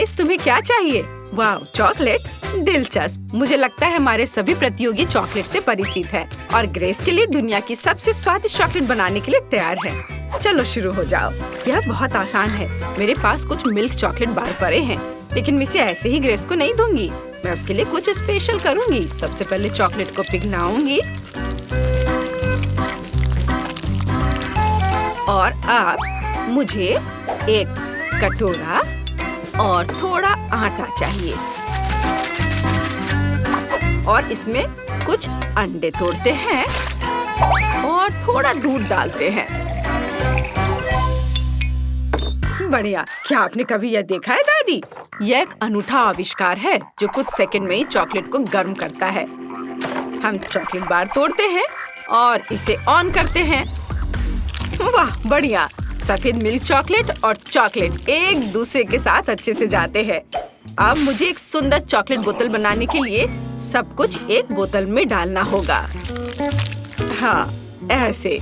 Grace, तुम्हें क्या चाहिए? वाह, चॉकलेट, दिलचस्प। मुझे लगता है हमारे सभी प्रतियोगी चॉकलेट से परिचित हैं और ग्रेस के लिए दुनिया की सबसे स्वादिष्ट चॉकलेट बनाने के लिए तैयार है। चलो शुरू हो जाओ। यह बहुत आसान है। मेरे पास कुछ मिल्क चॉकलेट बार पड़े हैं, लेकिन मैं इसे ऐसे ही ग्रेस को नहीं दूंगी। मैं उसके लिए कुछ स्पेशल करूंगी। सबसे पहले चॉकलेट को पिघलाऊंगी और अब मुझे एक कटोरा और थोड़ा आटा चाहिए और इसमें कुछ अंडे तोड़ते हैं और थोड़ा दूध डालते हैं। बढ़िया। क्या आपने कभी यह देखा है दादी? यह एक अनूठा आविष्कार है जो कुछ सेकंड में ही चॉकलेट को गर्म करता है। हम चॉकलेट बार तोड़ते हैं और इसे ऑन करते हैं। वाह, बढ़िया। सफेद मिल्क चॉकलेट और चॉकलेट एक दूसरे के साथ अच्छे से जाते हैं। अब मुझे एक सुंदर चॉकलेट बोतल बनाने के लिए सब कुछ एक बोतल में डालना होगा। हाँ, ऐसे।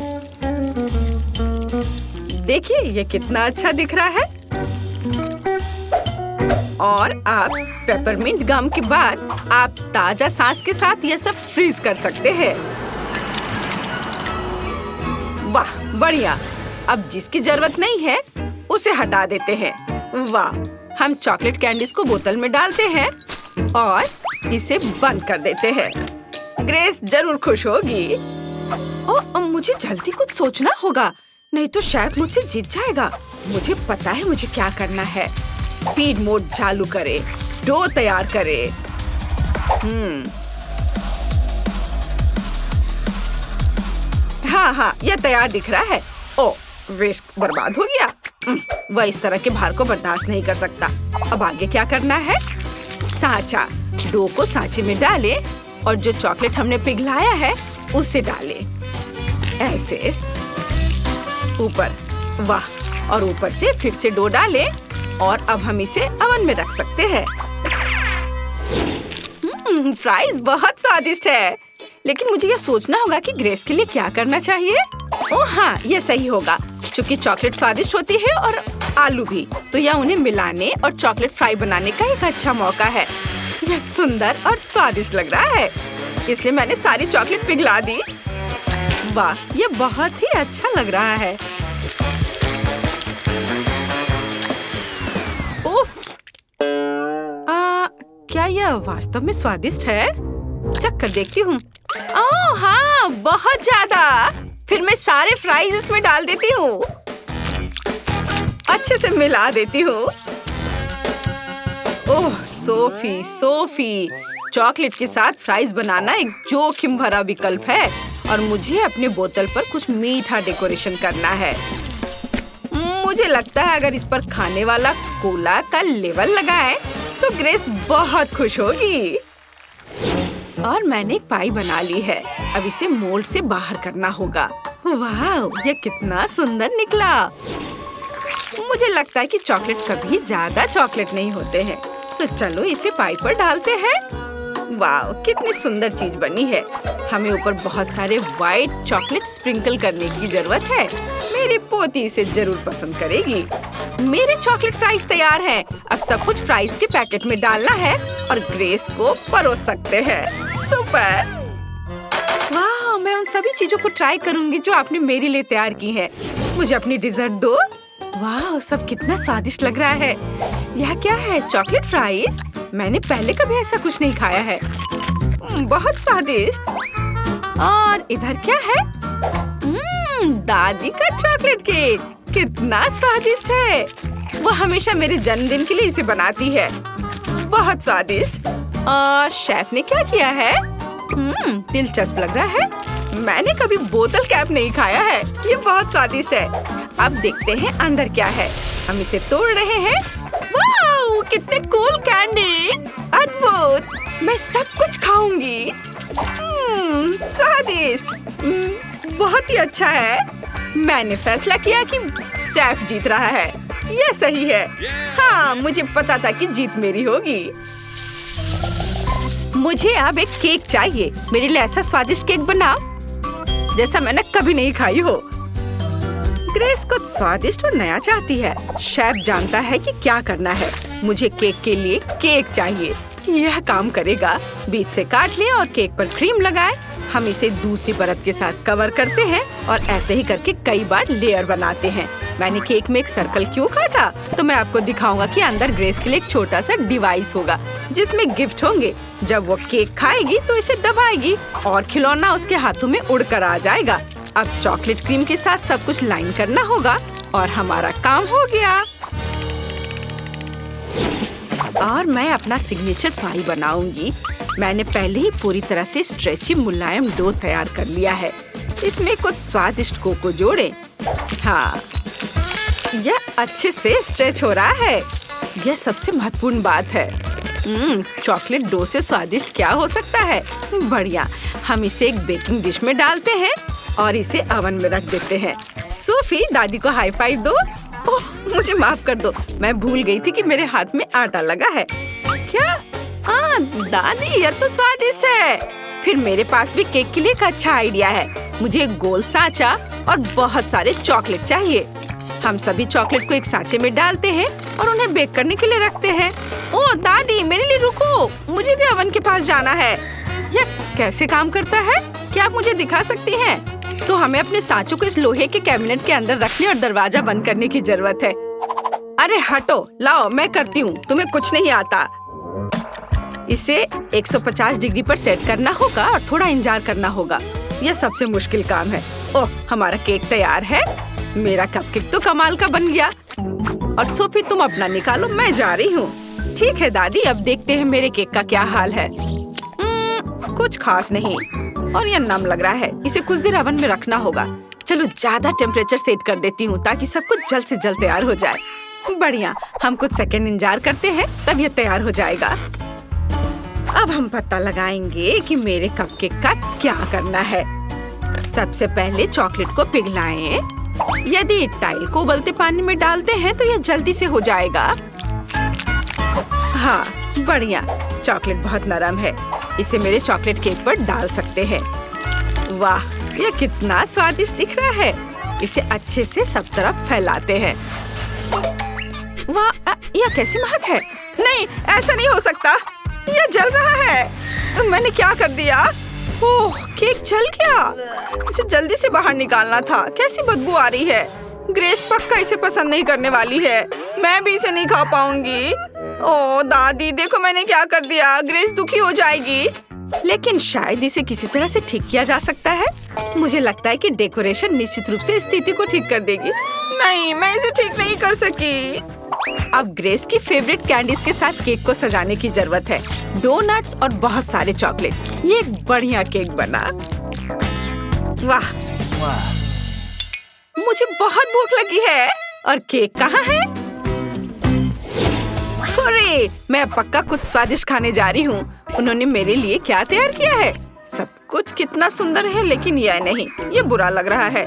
देखिए ये कितना अच्छा दिख रहा है। और अब पेपरमिंट गम के बाद आप ताजा सांस के साथ यह सब फ्रीज कर सकते हैं। वाह, बढ़िया। अब जिसकी जरूरत नहीं है उसे हटा देते हैं। वाह, हम चॉकलेट कैंडीज को बोतल में डालते हैं और इसे बंद कर देते हैं। ग्रेस जरूर खुश होगी। ओह, मुझे जल्दी कुछ सोचना होगा, नहीं तो शेफ मुझसे जीत जाएगा। मुझे पता है मुझे क्या करना है। स्पीड मोड चालू करे, डो तैयार करे। हाँ, यह तैयार दिख रहा है। ओह, वेस्ट बर्बाद हो गया। वह इस तरह के भार को बर्दाश्त नहीं कर सकता। अब आगे क्या करना है? सांचा। डो को सांचे में डालें और जो चॉकलेट हमने पिघलाया है उसे डालें। ऐसे ऊपर। वाह, और ऊपर से फिर से डो डालें और अब हम इसे ओवन में रख सकते हैं। फ्राइज बहुत स्वादिष्ट है, लेकिन मुझे यह सोचना होगा कि ग्रेस के लिए क्या करना चाहिए। ओह हाँ, यह सही होगा। चूंकि चॉकलेट स्वादिष्ट होती है और आलू भी, तो यह उन्हें मिलाने और चॉकलेट फ्राई बनाने का एक अच्छा मौका है। यह सुंदर और स्वादिष्ट लग रहा है, इसलिए मैंने सारी चॉकलेट पिघला दी। वाह, यह बहुत ही अच्छा लग रहा है। उफ! क्या यह वास्तव में स्वादिष्ट है? चख कर देखती हूँ। ओह हाँ, बहुत ज्यादा। फिर मैं सारे फ्राइज इसमें डाल देती हूँ। अच्छे से मिला देती हूँ। ओह सोफी, चॉकलेट के साथ फ्राइज बनाना एक जोखिम भरा विकल्प है और मुझे अपने बोतल पर कुछ मीठा डेकोरेशन करना है। मुझे लगता है अगर इस पर खाने वाला कोला का लेवल लगाएं तो ग्रेस बहुत खुश होगी। और मैंने एक पाई बना ली है। अब इसे मोल्ड से बाहर करना होगा। वाह, यह कितना सुंदर निकला। मुझे लगता है कि चॉकलेट कभी ज्यादा चॉकलेट नहीं होते हैं, तो चलो इसे पाई पर डालते हैं। वाह, कितनी सुंदर चीज बनी है। हमें ऊपर बहुत सारे व्हाइट चॉकलेट स्प्रिंकल करने की जरूरत है। मेरी पोती इसे जरूर पसंद करेगी। मेरे चॉकलेट फ्राइज तैयार हैं। अब सब कुछ फ्राइज के पैकेट में डालना है और ग्रेस को परोस सकते हैं। सुपर! वाह, मैं उन सभी चीजों को ट्राई करूंगी जो आपने मेरे लिए तैयार की हैं। मुझे अपनी डिजर्ट दो। वाह, सब कितना स्वादिष्ट लग रहा है। यह क्या है? Chocolate fries? मैंने पहले कभी ऐसा कुछ नहीं खाया है। बहुत स्वादिष्ट। और इधर क्या है? दादी का चॉकलेट केक। कितना स्वादिष्ट है। वो हमेशा मेरे जन्मदिन के लिए इसे बनाती है। बहुत स्वादिष्ट। और शेफ ने क्या किया है? दिलचस्प लग रहा है। मैंने कभी बोतल कैप नहीं खाया है। ये बहुत स्वादिष्ट है। अब देखते हैं अंदर क्या है। हम इसे तोड़ रहे हैं। वाह, कितने कूल कैंडी। अद्भुत। मैं सब कुछ खाऊंगी। स्वादिष्ट। बहुत ही अच्छा है। मैंने फैसला किया कि शेफ जीत रहा है। यह सही है। हाँ, मुझे पता था कि जीत मेरी होगी। मुझे अब एक केक चाहिए। मेरे लिए ऐसा स्वादिष्ट केक बनाओ जैसा मैंने कभी नहीं खाई हो। ग्रेस कुछ स्वादिष्ट और नया चाहती है। शेफ जानता है कि क्या करना है। मुझे केक के लिए केक चाहिए। यह काम करेगा। बीच से काट लें और केक पर क्रीम लगाएं। हम इसे दूसरी परत के साथ कवर करते हैं और ऐसे ही करके कई बार लेयर बनाते हैं। मैंने केक में एक सर्कल क्यों काटा? तो मैं आपको दिखाऊंगा कि अंदर ग्रेस के लिए एक छोटा सा डिवाइस होगा जिसमें गिफ्ट होंगे। जब वो केक खाएगी तो इसे दबाएगी और खिलौना उसके हाथों में उड़कर आ जाएगा। अब चॉकलेट क्रीम के साथ सब कुछ लाइन करना होगा और हमारा काम हो गया। और मैं अपना सिग्नेचर पाई बनाऊंगी। मैंने पहले ही पूरी तरह से स्ट्रेची मुलायम डो तैयार कर लिया है। इसमें कुछ स्वादिष्ट कोको जोड़ें। हाँ, यह अच्छे से स्ट्रेच हो रहा है। यह सबसे महत्वपूर्ण बात है। चॉकलेट डो से स्वादिष्ट क्या हो सकता है? बढ़िया। हम इसे एक बेकिंग डिश में डालते हैं और इसे ओवन में रख देते हैं। सोफी, दादी को हाई फाइव दो। ओह, मुझे माफ कर दो, मैं भूल गई थी कि मेरे हाथ में आटा लगा है। क्या? हाँ दादी, यह तो स्वादिष्ट है। फिर मेरे पास भी केक के लिए एक अच्छा आइडिया है। मुझे एक गोल सांचा और बहुत सारे चॉकलेट चाहिए। हम सभी चॉकलेट को एक सांचे में डालते हैं और उन्हें बेक करने के लिए रखते हैं। ओह दादी, मेरे लिए रुको, मुझे भी ओवन के पास जाना है। यह कैसे काम करता है? क्या आप मुझे दिखा सकती हैं? तो हमें अपने सांचों को इस लोहे के कैबिनेट के अंदर रखने और दरवाजा बंद करने की जरूरत है। अरे हटो, लाओ मैं करती हूँ, तुम्हें कुछ नहीं आता। इसे 150 डिग्री पर सेट करना होगा और थोड़ा इंतजार करना होगा। यह सबसे मुश्किल काम है। ओह, हमारा केक तैयार है। मेरा कपकेक तो कमाल का बन गया। और सोफी, तुम अपना निकालो, मैं जा रही हूँ। ठीक है दादी, अब देखते हैं मेरे केक का क्या हाल है। कुछ खास नहीं और यह नम लग रहा है। इसे कुछ देर ओवन में रखना होगा। चलो ज्यादा टेम्परेचर सेट कर देती हूँ ताकि सब कुछ जल्द से जल्द तैयार हो जाए। बढ़िया, हम कुछ सेकंड इंतजार करते हैं, तब यह तैयार हो जाएगा। अब हम पता लगाएंगे कि मेरे कपकेक का क्या करना है। सबसे पहले चॉकलेट को पिघलाएं। यदि टाइल को उबलते पानी में डालते हैं तो यह जल्दी से हो जाएगा। हाँ बढ़िया, चॉकलेट बहुत नरम है। इसे मेरे चॉकलेट केक पर डाल सकते हैं। वाह, यह कितना स्वादिष्ट दिख रहा है। इसे अच्छे से सब तरफ फैलाते हैं। वाह, यह कैसी महक है। नहीं, ऐसा नहीं हो सकता, यह जल रहा है। मैंने क्या कर दिया? ओह, केक जल गया। इसे जल्दी से बाहर निकालना था। कैसी बदबू आ रही है। ग्रेस पक्का इसे पसंद नहीं करने वाली है। मैं भी इसे नहीं खा पाऊंगी। ओह दादी, देखो मैंने क्या कर दिया। ग्रेस दुखी हो जाएगी। लेकिन शायद इसे किसी तरह से ठीक किया जा सकता है। मुझे लगता है कि डेकोरेशन निश्चित रूप से स्थिति को ठीक कर देगी। नहीं, मैं इसे ठीक नहीं कर सकी। अब ग्रेस की फेवरेट कैंडीज के साथ केक को सजाने की जरूरत है। डोनट्स और बहुत सारे चॉकलेट। ये एक बढ़िया केक बना। वाह, मुझे बहुत भूख लगी है। और केक कहाँ है? अरे, मैं पक्का कुछ स्वादिष्ट खाने जा रही हूँ। उन्होंने मेरे लिए क्या तैयार किया है? सब कुछ कितना सुंदर है, लेकिन यह नहीं, ये बुरा लग रहा है।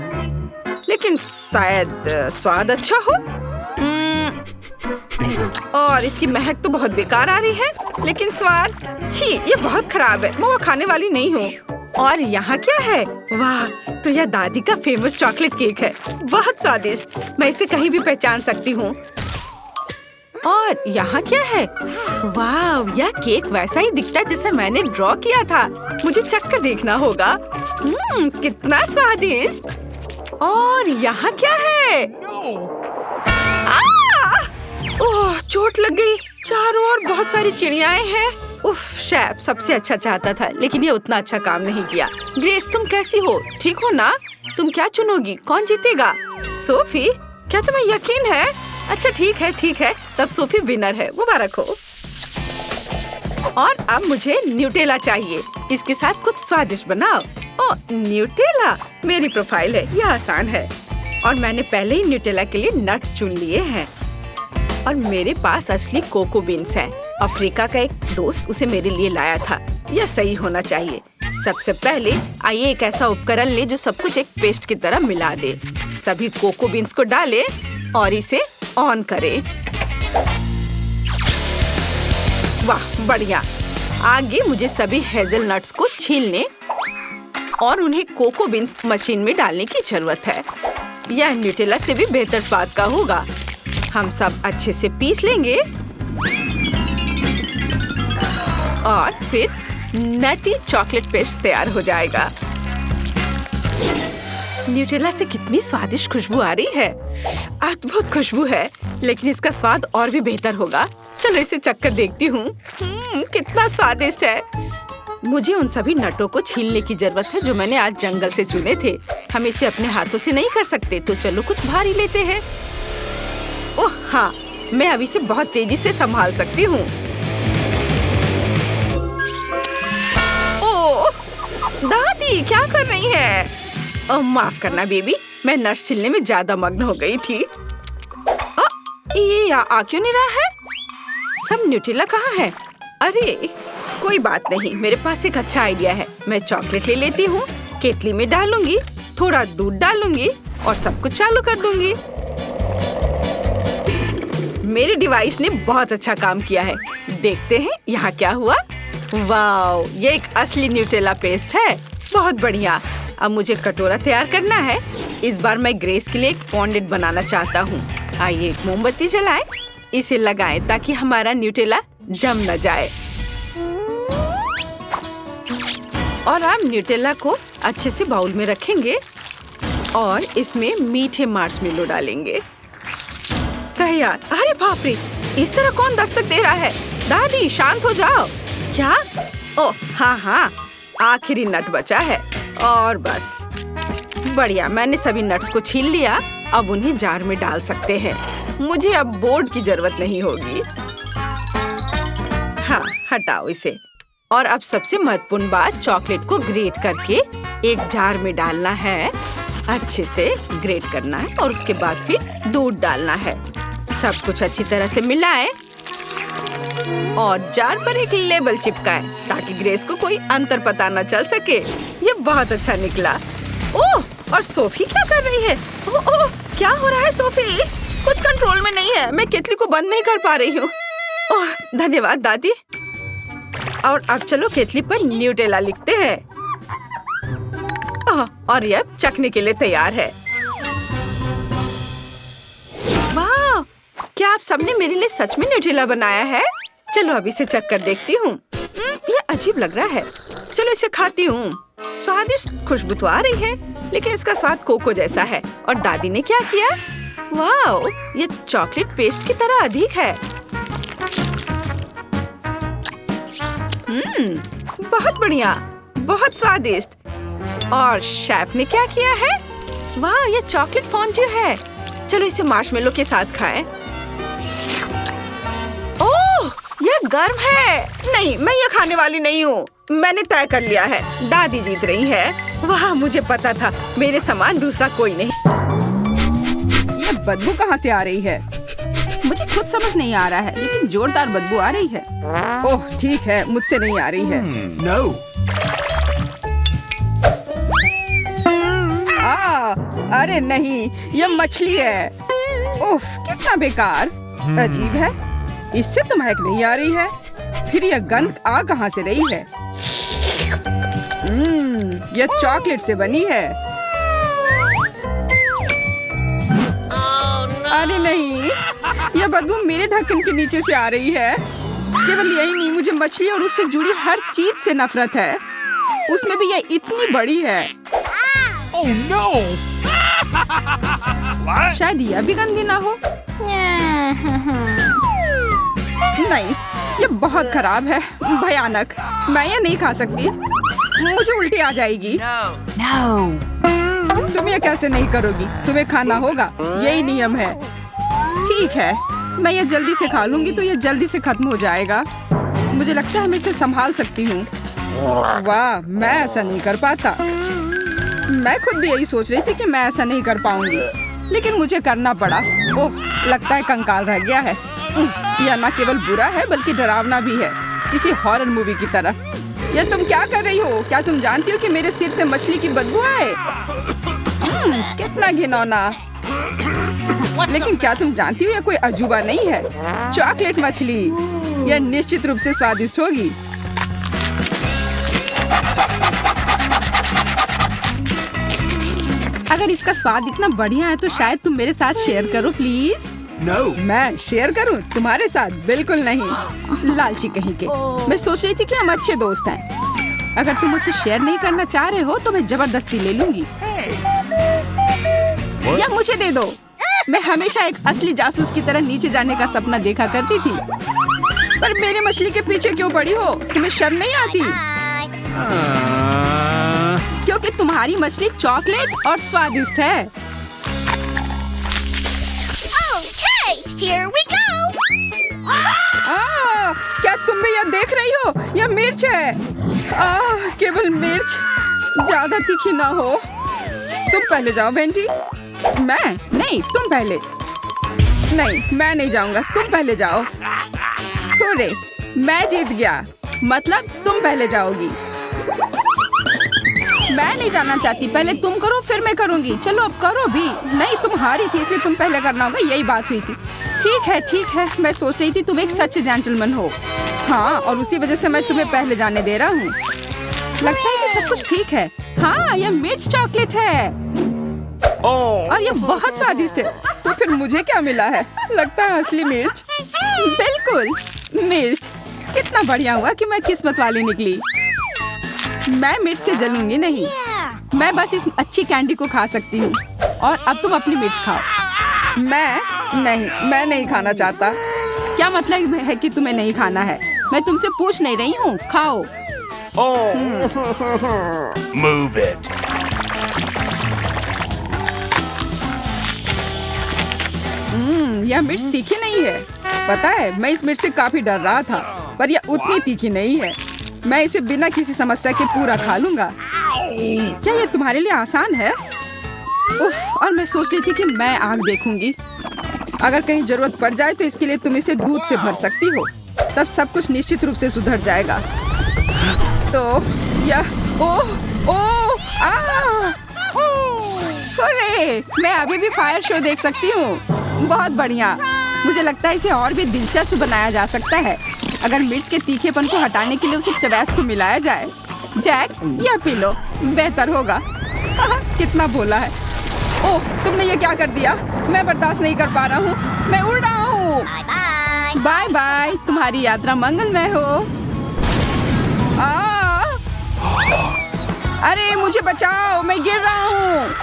लेकिन शायद स्वाद अच्छा हो। और इसकी महक तो बहुत बेकार आ रही है, लेकिन स्वाद, छी, ये बहुत खराब है। मैं वो खाने वाली नहीं हूँ। और यहाँ क्या है? वाह, तो यह दादी का फेमस चॉकलेट केक है। बहुत स्वादिष्ट, मैं इसे कहीं भी पहचान सकती हूँ। और यहाँ क्या है? वाह, यह केक वैसा ही दिखता है जैसा मैंने ड्रॉ किया था। मुझे चखकर देखना होगा। कितना स्वादिष्ट। और यहाँ क्या है? ओह, चोट लग गई। चारों ओर बहुत सारी चिड़ियाएं हैं। उफ, शेफ सबसे अच्छा चाहता था, लेकिन ये उतना अच्छा काम नहीं किया। ग्रेस, तुम कैसी हो? ठीक हो ना? तुम क्या चुनोगी? कौन जीतेगा? सोफी, क्या तुम्हें यकीन है? अच्छा ठीक है, तब सोफी विनर है। मुबारक हो। और अब मुझे न्यूटेला चाहिए। इसके साथ कुछ स्वादिष्ट बनाओ। ओह, न्यूटेला मेरी प्रोफाइल है, यह आसान है। और मैंने पहले ही न्यूटेला के लिए नट्स चुन लिए हैं। और मेरे पास असली कोको बीन्स हैं। अफ्रीका का एक दोस्त उसे मेरे लिए लाया था। यह सही होना चाहिए। सबसे पहले आइए एक ऐसा उपकरण ले जो सब कुछ एक पेस्ट की तरह मिला दे। सभी कोको बीन्स को डालें और इसे ऑन करें। वाह, बढ़िया। आगे मुझे सभी हेज़लनट्स को छीलने और उन्हें कोको बीन्स मशीन में डालने की जरूरत है। यह न्यूटेला से भी बेहतर स्वाद का होगा। हम सब अच्छे से पीस लेंगे और फिर नटी चॉकलेट पेस्ट तैयार हो जाएगा। न्यूटेला से कितनी स्वादिष्ट खुशबू आ रही है। अद्भुत खुशबू है, लेकिन इसका स्वाद और भी बेहतर होगा। चलो इसे चखकर देखती हूँ। कितना स्वादिष्ट है। मुझे उन सभी नटों को छीलने की जरूरत है जो मैंने आज जंगल से चुने थे। हम इसे अपने हाथों से नहीं कर सकते, तो चलो कुछ भारी लेते हैं। ओह हाँ, मैं अभी इसे बहुत तेजी से संभाल सकती हूँ। ओह दादी, क्या कर रही है? ओह माफ करना बेबी, मैं नट्स छिलने में ज्यादा मग्न हो गई थी। ये आ क्यों नहीं रहा है? सब न्यूटेला कहाँ है? अरे कोई बात नहीं, मेरे पास एक अच्छा आइडिया है। मैं चॉकलेट ले लेती हूँ, केतली में डालूंगी, थोड़ा दूध डालूंगी और सब कुछ चालू कर दूंगी। मेरे डिवाइस ने बहुत अच्छा काम किया है। देखते हैं यहाँ क्या हुआ। वाओ, ये एक असली न्यूटेला पेस्ट है। बहुत बढ़िया। अब मुझे कटोरा तैयार करना है। इस बार मैं ग्रेस के लिए एक फॉन्डेंट बनाना चाहता हूँ। आइए एक मोमबत्ती जलाएं, इसे लगाएं ताकि हमारा न्यूटेला जम न जाए। और आप न्यूटेला को अच्छे से बाउल में रखेंगे और इसमें मीठे मार्शमेलो डालेंगे। तैयार। अरे बाप रे, इस तरह कौन दस्तक दे रहा है? दादी शांत हो जाओ। क्या? ओह हाँ, आखिरी नट बचा है। और बस बढ़िया, मैंने सभी नट्स को छील लिया। अब उन्हें जार में डाल सकते हैं। मुझे अब बोर्ड की जरूरत नहीं होगी। हाँ, हटाओ इसे। और अब सबसे महत्वपूर्ण बात, चॉकलेट को ग्रेट करके एक जार में डालना है। अच्छे से ग्रेट करना है और उसके बाद फिर दूध डालना है। सब कुछ अच्छी तरह से मिलाएं और जार पर एक लेबल चिपकाएं ताकि ग्रेस को कोई अंतर पता न चल सके। ये बहुत अच्छा निकला। ओह, और सोफी क्या कर रही है? ओह, क्या हो रहा है सोफी? कुछ कंट्रोल में नहीं है। मैं केतली को बंद नहीं कर पा रही हूँ। ओह धन्यवाद दादी। और अब चलो केतली पर न्यूटेला लिखते हैं। और ये अब चखने के लिए तैयार है। वाह, क्या आप सबने मेरे लिए सच में न्यूटेला बनाया है? चलो अभी इसे चख कर देखती हूँ। ये अजीब लग रहा है। चलो इसे खाती हूँ। स्वादिष्ट खुशबू तो आ रही है, लेकिन इसका स्वाद कोको जैसा है। और दादी ने क्या किया? वाह, ये चॉकलेट पेस्ट की तरह अधिक है। बहुत बढ़िया, बहुत स्वादिष्ट। और शेफ ने क्या किया है? वाह, ये चॉकलेट फॉन्ड्यू है। चलो इसे मार्शमेलो के साथ खाएं। ओह, ये गर्म है। नहीं, मैं ये खाने वाली नहीं हूँ। मैंने तय कर लिया है, दादी जीत रही है। वाह, मुझे पता था, मेरे समान दूसरा कोई नहीं। ये बदबू कहाँ से आ रही है? मुझे खुद समझ नहीं आ रहा है, लेकिन जोरदार बदबू आ रही है। ओह ठीक है, मुझसे नहीं आ रही है। No. अरे नहीं, ये मछली है। उफ, कितना बेकार। अजीब है, इससे तो महक नहीं आ रही है। फिर यह गंध आ कहाँ से रही है? यह चॉकलेट से बनी है। अरे नहीं, यह बदबू मेरे ढक्कन के नीचे से आ रही है। केवल यही नहीं, मुझे मछली और उससे जुड़ी हर चीज से नफरत है। उसमें भी यह इतनी बड़ी है। Oh no! शायद यह भी गंदी ना हो। नहीं, ये बहुत खराब है, भयानक। मैं ये नहीं खा सकती, मुझे उल्टी आ जाएगी। No. तुम ये कैसे नहीं करोगी? तुम्हें खाना होगा, यही नियम है। ठीक है, मैं ये जल्दी से खा लूंगी तो ये जल्दी से खत्म हो जाएगा। मुझे लगता है मैं इसे संभाल सकती हूँ। वाह, मैं ऐसा नहीं कर पाता। मैं खुद भी यही सोच रही थी कि मैं ऐसा नहीं कर पाऊंगी, लेकिन मुझे करना पड़ा। ओह, लगता है कंकाल रह गया है। यह न केवल बुरा है बल्कि डरावना भी है, किसी हॉरर मूवी की तरह। ये तुम क्या कर रही हो? क्या तुम जानती हो कि मेरे सिर से मछली की बदबू आए? कितना घिनौना। लेकिन क्या तुम जानती हो यह कोई अजूबा नहीं है? चॉकलेट मछली, यह निश्चित रूप से स्वादिष्ट होगी। अगर इसका स्वाद इतना बढ़िया है तो शायद तुम मेरे साथ शेयर करो प्लीज। No. मैं शेयर करूं तुम्हारे साथ? बिल्कुल नहीं, लालची कहीं के। मैं सोच रही थी कि हम अच्छे दोस्त हैं। अगर तुम मुझसे शेयर नहीं करना चाह रहे हो तो मैं जबरदस्ती ले लूंगी। या मुझे दे दो। मैं हमेशा एक असली जासूस की तरह नीचे जाने का सपना देखा करती थी। पर मेरी मछली के पीछे क्यों पड़ी हो? तुम्हें शर्म नहीं आती? क्योंकि तुम्हारी मछली चॉकलेट और स्वादिष्ट है। Okay, here we go. क्या तुम भी यह देख रही हो? यह मिर्च है। केवल मिर्च, ज्यादा तीखी ना हो। तुम पहले जाओ बेंटी। मैं नहीं, तुम पहले। नहीं, मैं नहीं जाऊंगा, तुम पहले जाओ। हुर्रे, मैं जीत गया। मतलब तुम पहले जाओगी। मैं नहीं जाना चाहती। पहले तुम करो फिर मैं करूंगी। चलो अब करो भी। नहीं, तुम हारी थी इसलिए तुम पहले करना होगा, यही बात हुई थी। ठीक है। मैं सोच रही थी तुम एक सच्चे जेंटलमैन हो। हाँ, और उसी वजह से मैं तुम्हें पहले जाने दे रहा हूँ। लगता है कि सब कुछ ठीक है। हाँ, यह मिर्च चॉकलेट है और ये बहुत स्वादिष्ट है। तो फिर मुझे क्या मिला है? लगता है असली मिर्च। बिल्कुल मिर्च। कितना बढ़िया हुआ कि मैं किस्मत वाली निकली। मैं मिर्च से जलूंगी नहीं। मैं बस इस अच्छी कैंडी को खा सकती हूँ। और अब तुम अपनी मिर्च खाओ। मैं नहीं खाना चाहता। क्या मतलब है कि तुम्हें नहीं खाना है? मैं तुमसे पूछ नहीं रही हूँ, खाओ। Move it. यह मिर्च तीखी नहीं है। पता है, मैं इस मिर्च से काफी डर रहा था, पर यह उतनी तीखी नहीं है। मैं इसे बिना किसी समस्या के पूरा खा लूंगा। क्या यह तुम्हारे लिए आसान है? उफ, और मैं सोच रही थी कि मैं आग देखूंगी। अगर कहीं जरूरत पड़ जाए तो इसके लिए तुम इसे दूध से भर सकती हो। तब सब कुछ निश्चित रूप से सुधर जाएगा। तो यह अरे, मैं अभी भी फायर शो देख सकती हूँ। बहुत बढ़िया। मुझे लगता है इसे और भी दिलचस्प बनाया जा सकता है अगर मिर्च के तीखेपन को हटाने के लिए उसे टबैस्को मिलाया जाए। जैक, यह पी लो, बेहतर होगा। कितना भोला है। ओह, तुमने ये क्या कर दिया? मैं बर्दाश्त नहीं कर पा रहा हूँ। मैं उड़ रहा हूँ। बाय बाय, तुम्हारी यात्रा मंगलमय हो। अरे मुझे बचाओ, मैं गिर रहा हूँ।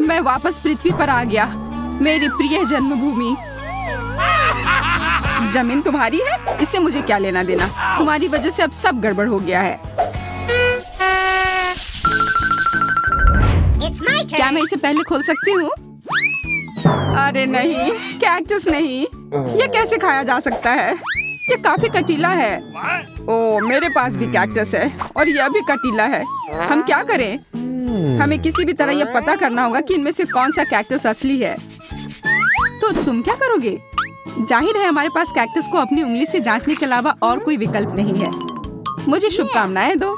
मैं वापस पृथ्वी पर आ गया, मेरी प्रिय जन्मभूमि। जमीन तुम्हारी है, इससे मुझे क्या लेना देना? तुम्हारी वजह से अब सब गड़बड़ हो गया है। क्या मैं इसे पहले खोल सकती हूँ? अरे नहीं, कैक्टस नहीं। ये कैसे खाया जा सकता है? ये काफी कटीला है। ओ, मेरे पास भी कैक्टस है और यह भी कटीला है। हम क्या करें? हमें किसी भी तरह यह पता करना होगा कि इनमें से कौन सा कैक्टस असली है। तो तुम क्या करोगे? जाहिर है हमारे पास कैक्टस को अपनी उंगली से जांचने के अलावा और कोई विकल्प नहीं है। मुझे शुभकामनाएं दो।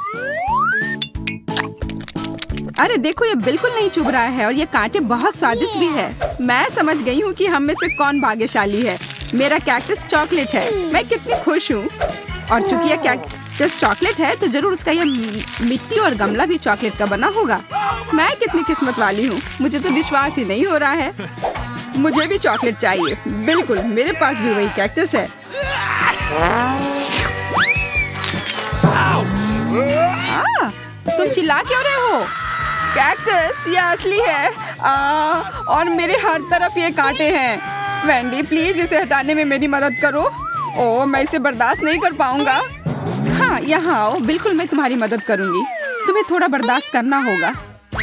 अरे देखो, ये बिल्कुल नहीं चुभ रहा है और ये कांटे बहुत स्वादिष्ट भी है। मैं समझ गई हूँ कि हम में से कौन भाग्यशाली है। मेरा कैक्टस चॉकलेट है। मैं कितनी खुश हूँ। और चूंकि यह कैक्टस चॉकलेट है तो जरूर उसका यह मिट्टी और गमला भी चॉकलेट का बना होगा। मैं कितनी किस्मत वाली हूँ। मुझे तो विश्वास ही नहीं हो रहा है। मुझे भी चॉकलेट चाहिए। बिल्कुल, मेरे पास भी वही कैक्टस है। तुम चिल्ला क्यों रहे हो? कैक्टस यह असली है। और मेरे हर तरफ ये कांटे हैं। वेंडी, प्लीज इसे हटाने में मेरी मदद करो। ओह, मैं इसे बर्दाश्त नहीं कर पाऊंगा। हाँ, यहाँ आओ, बिल्कुल मैं तुम्हारी मदद करूंगी। तुम्हें थोड़ा बर्दाश्त करना होगा।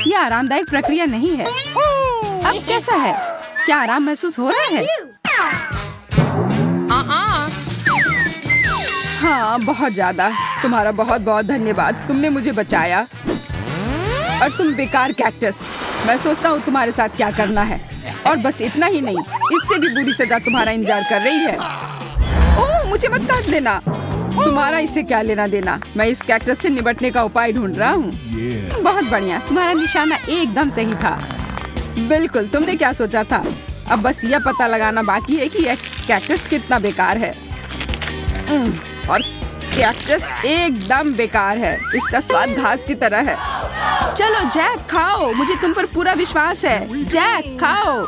यह आरामदायक प्रक्रिया नहीं है। अब कैसा है? क्या आराम महसूस हो रहा है? हाँ, बहुत ज्यादा। तुम्हारा बहुत बहुत धन्यवाद, तुमने मुझे बचाया। और तुम बेकार कैक्टस, मैं सोचता हूँ तुम्हारे साथ क्या करना है। और बस इतना ही नहीं, इससे भी बुरी सजा तुम्हारा इंतजार कर रही है। ओह, मुझे मत काट देना। तुम्हारा इससे क्या लेना देना? मैं इस कैक्टस से निपटने का उपाय ढूंढ रहा हूँ। बहुत बढ़िया, तुम्हारा निशाना एकदम सही था। बिल्कुल, तुमने क्या सोचा था? अब बस यह पता लगाना बाकी है कि यह कैक्टस कितना बेकार है। और कैक्टस एकदम बेकार है। इसका स्वाद घास की तरह है। चलो जैक खाओ, मुझे तुम पर पूरा विश्वास है। जैक खाओ,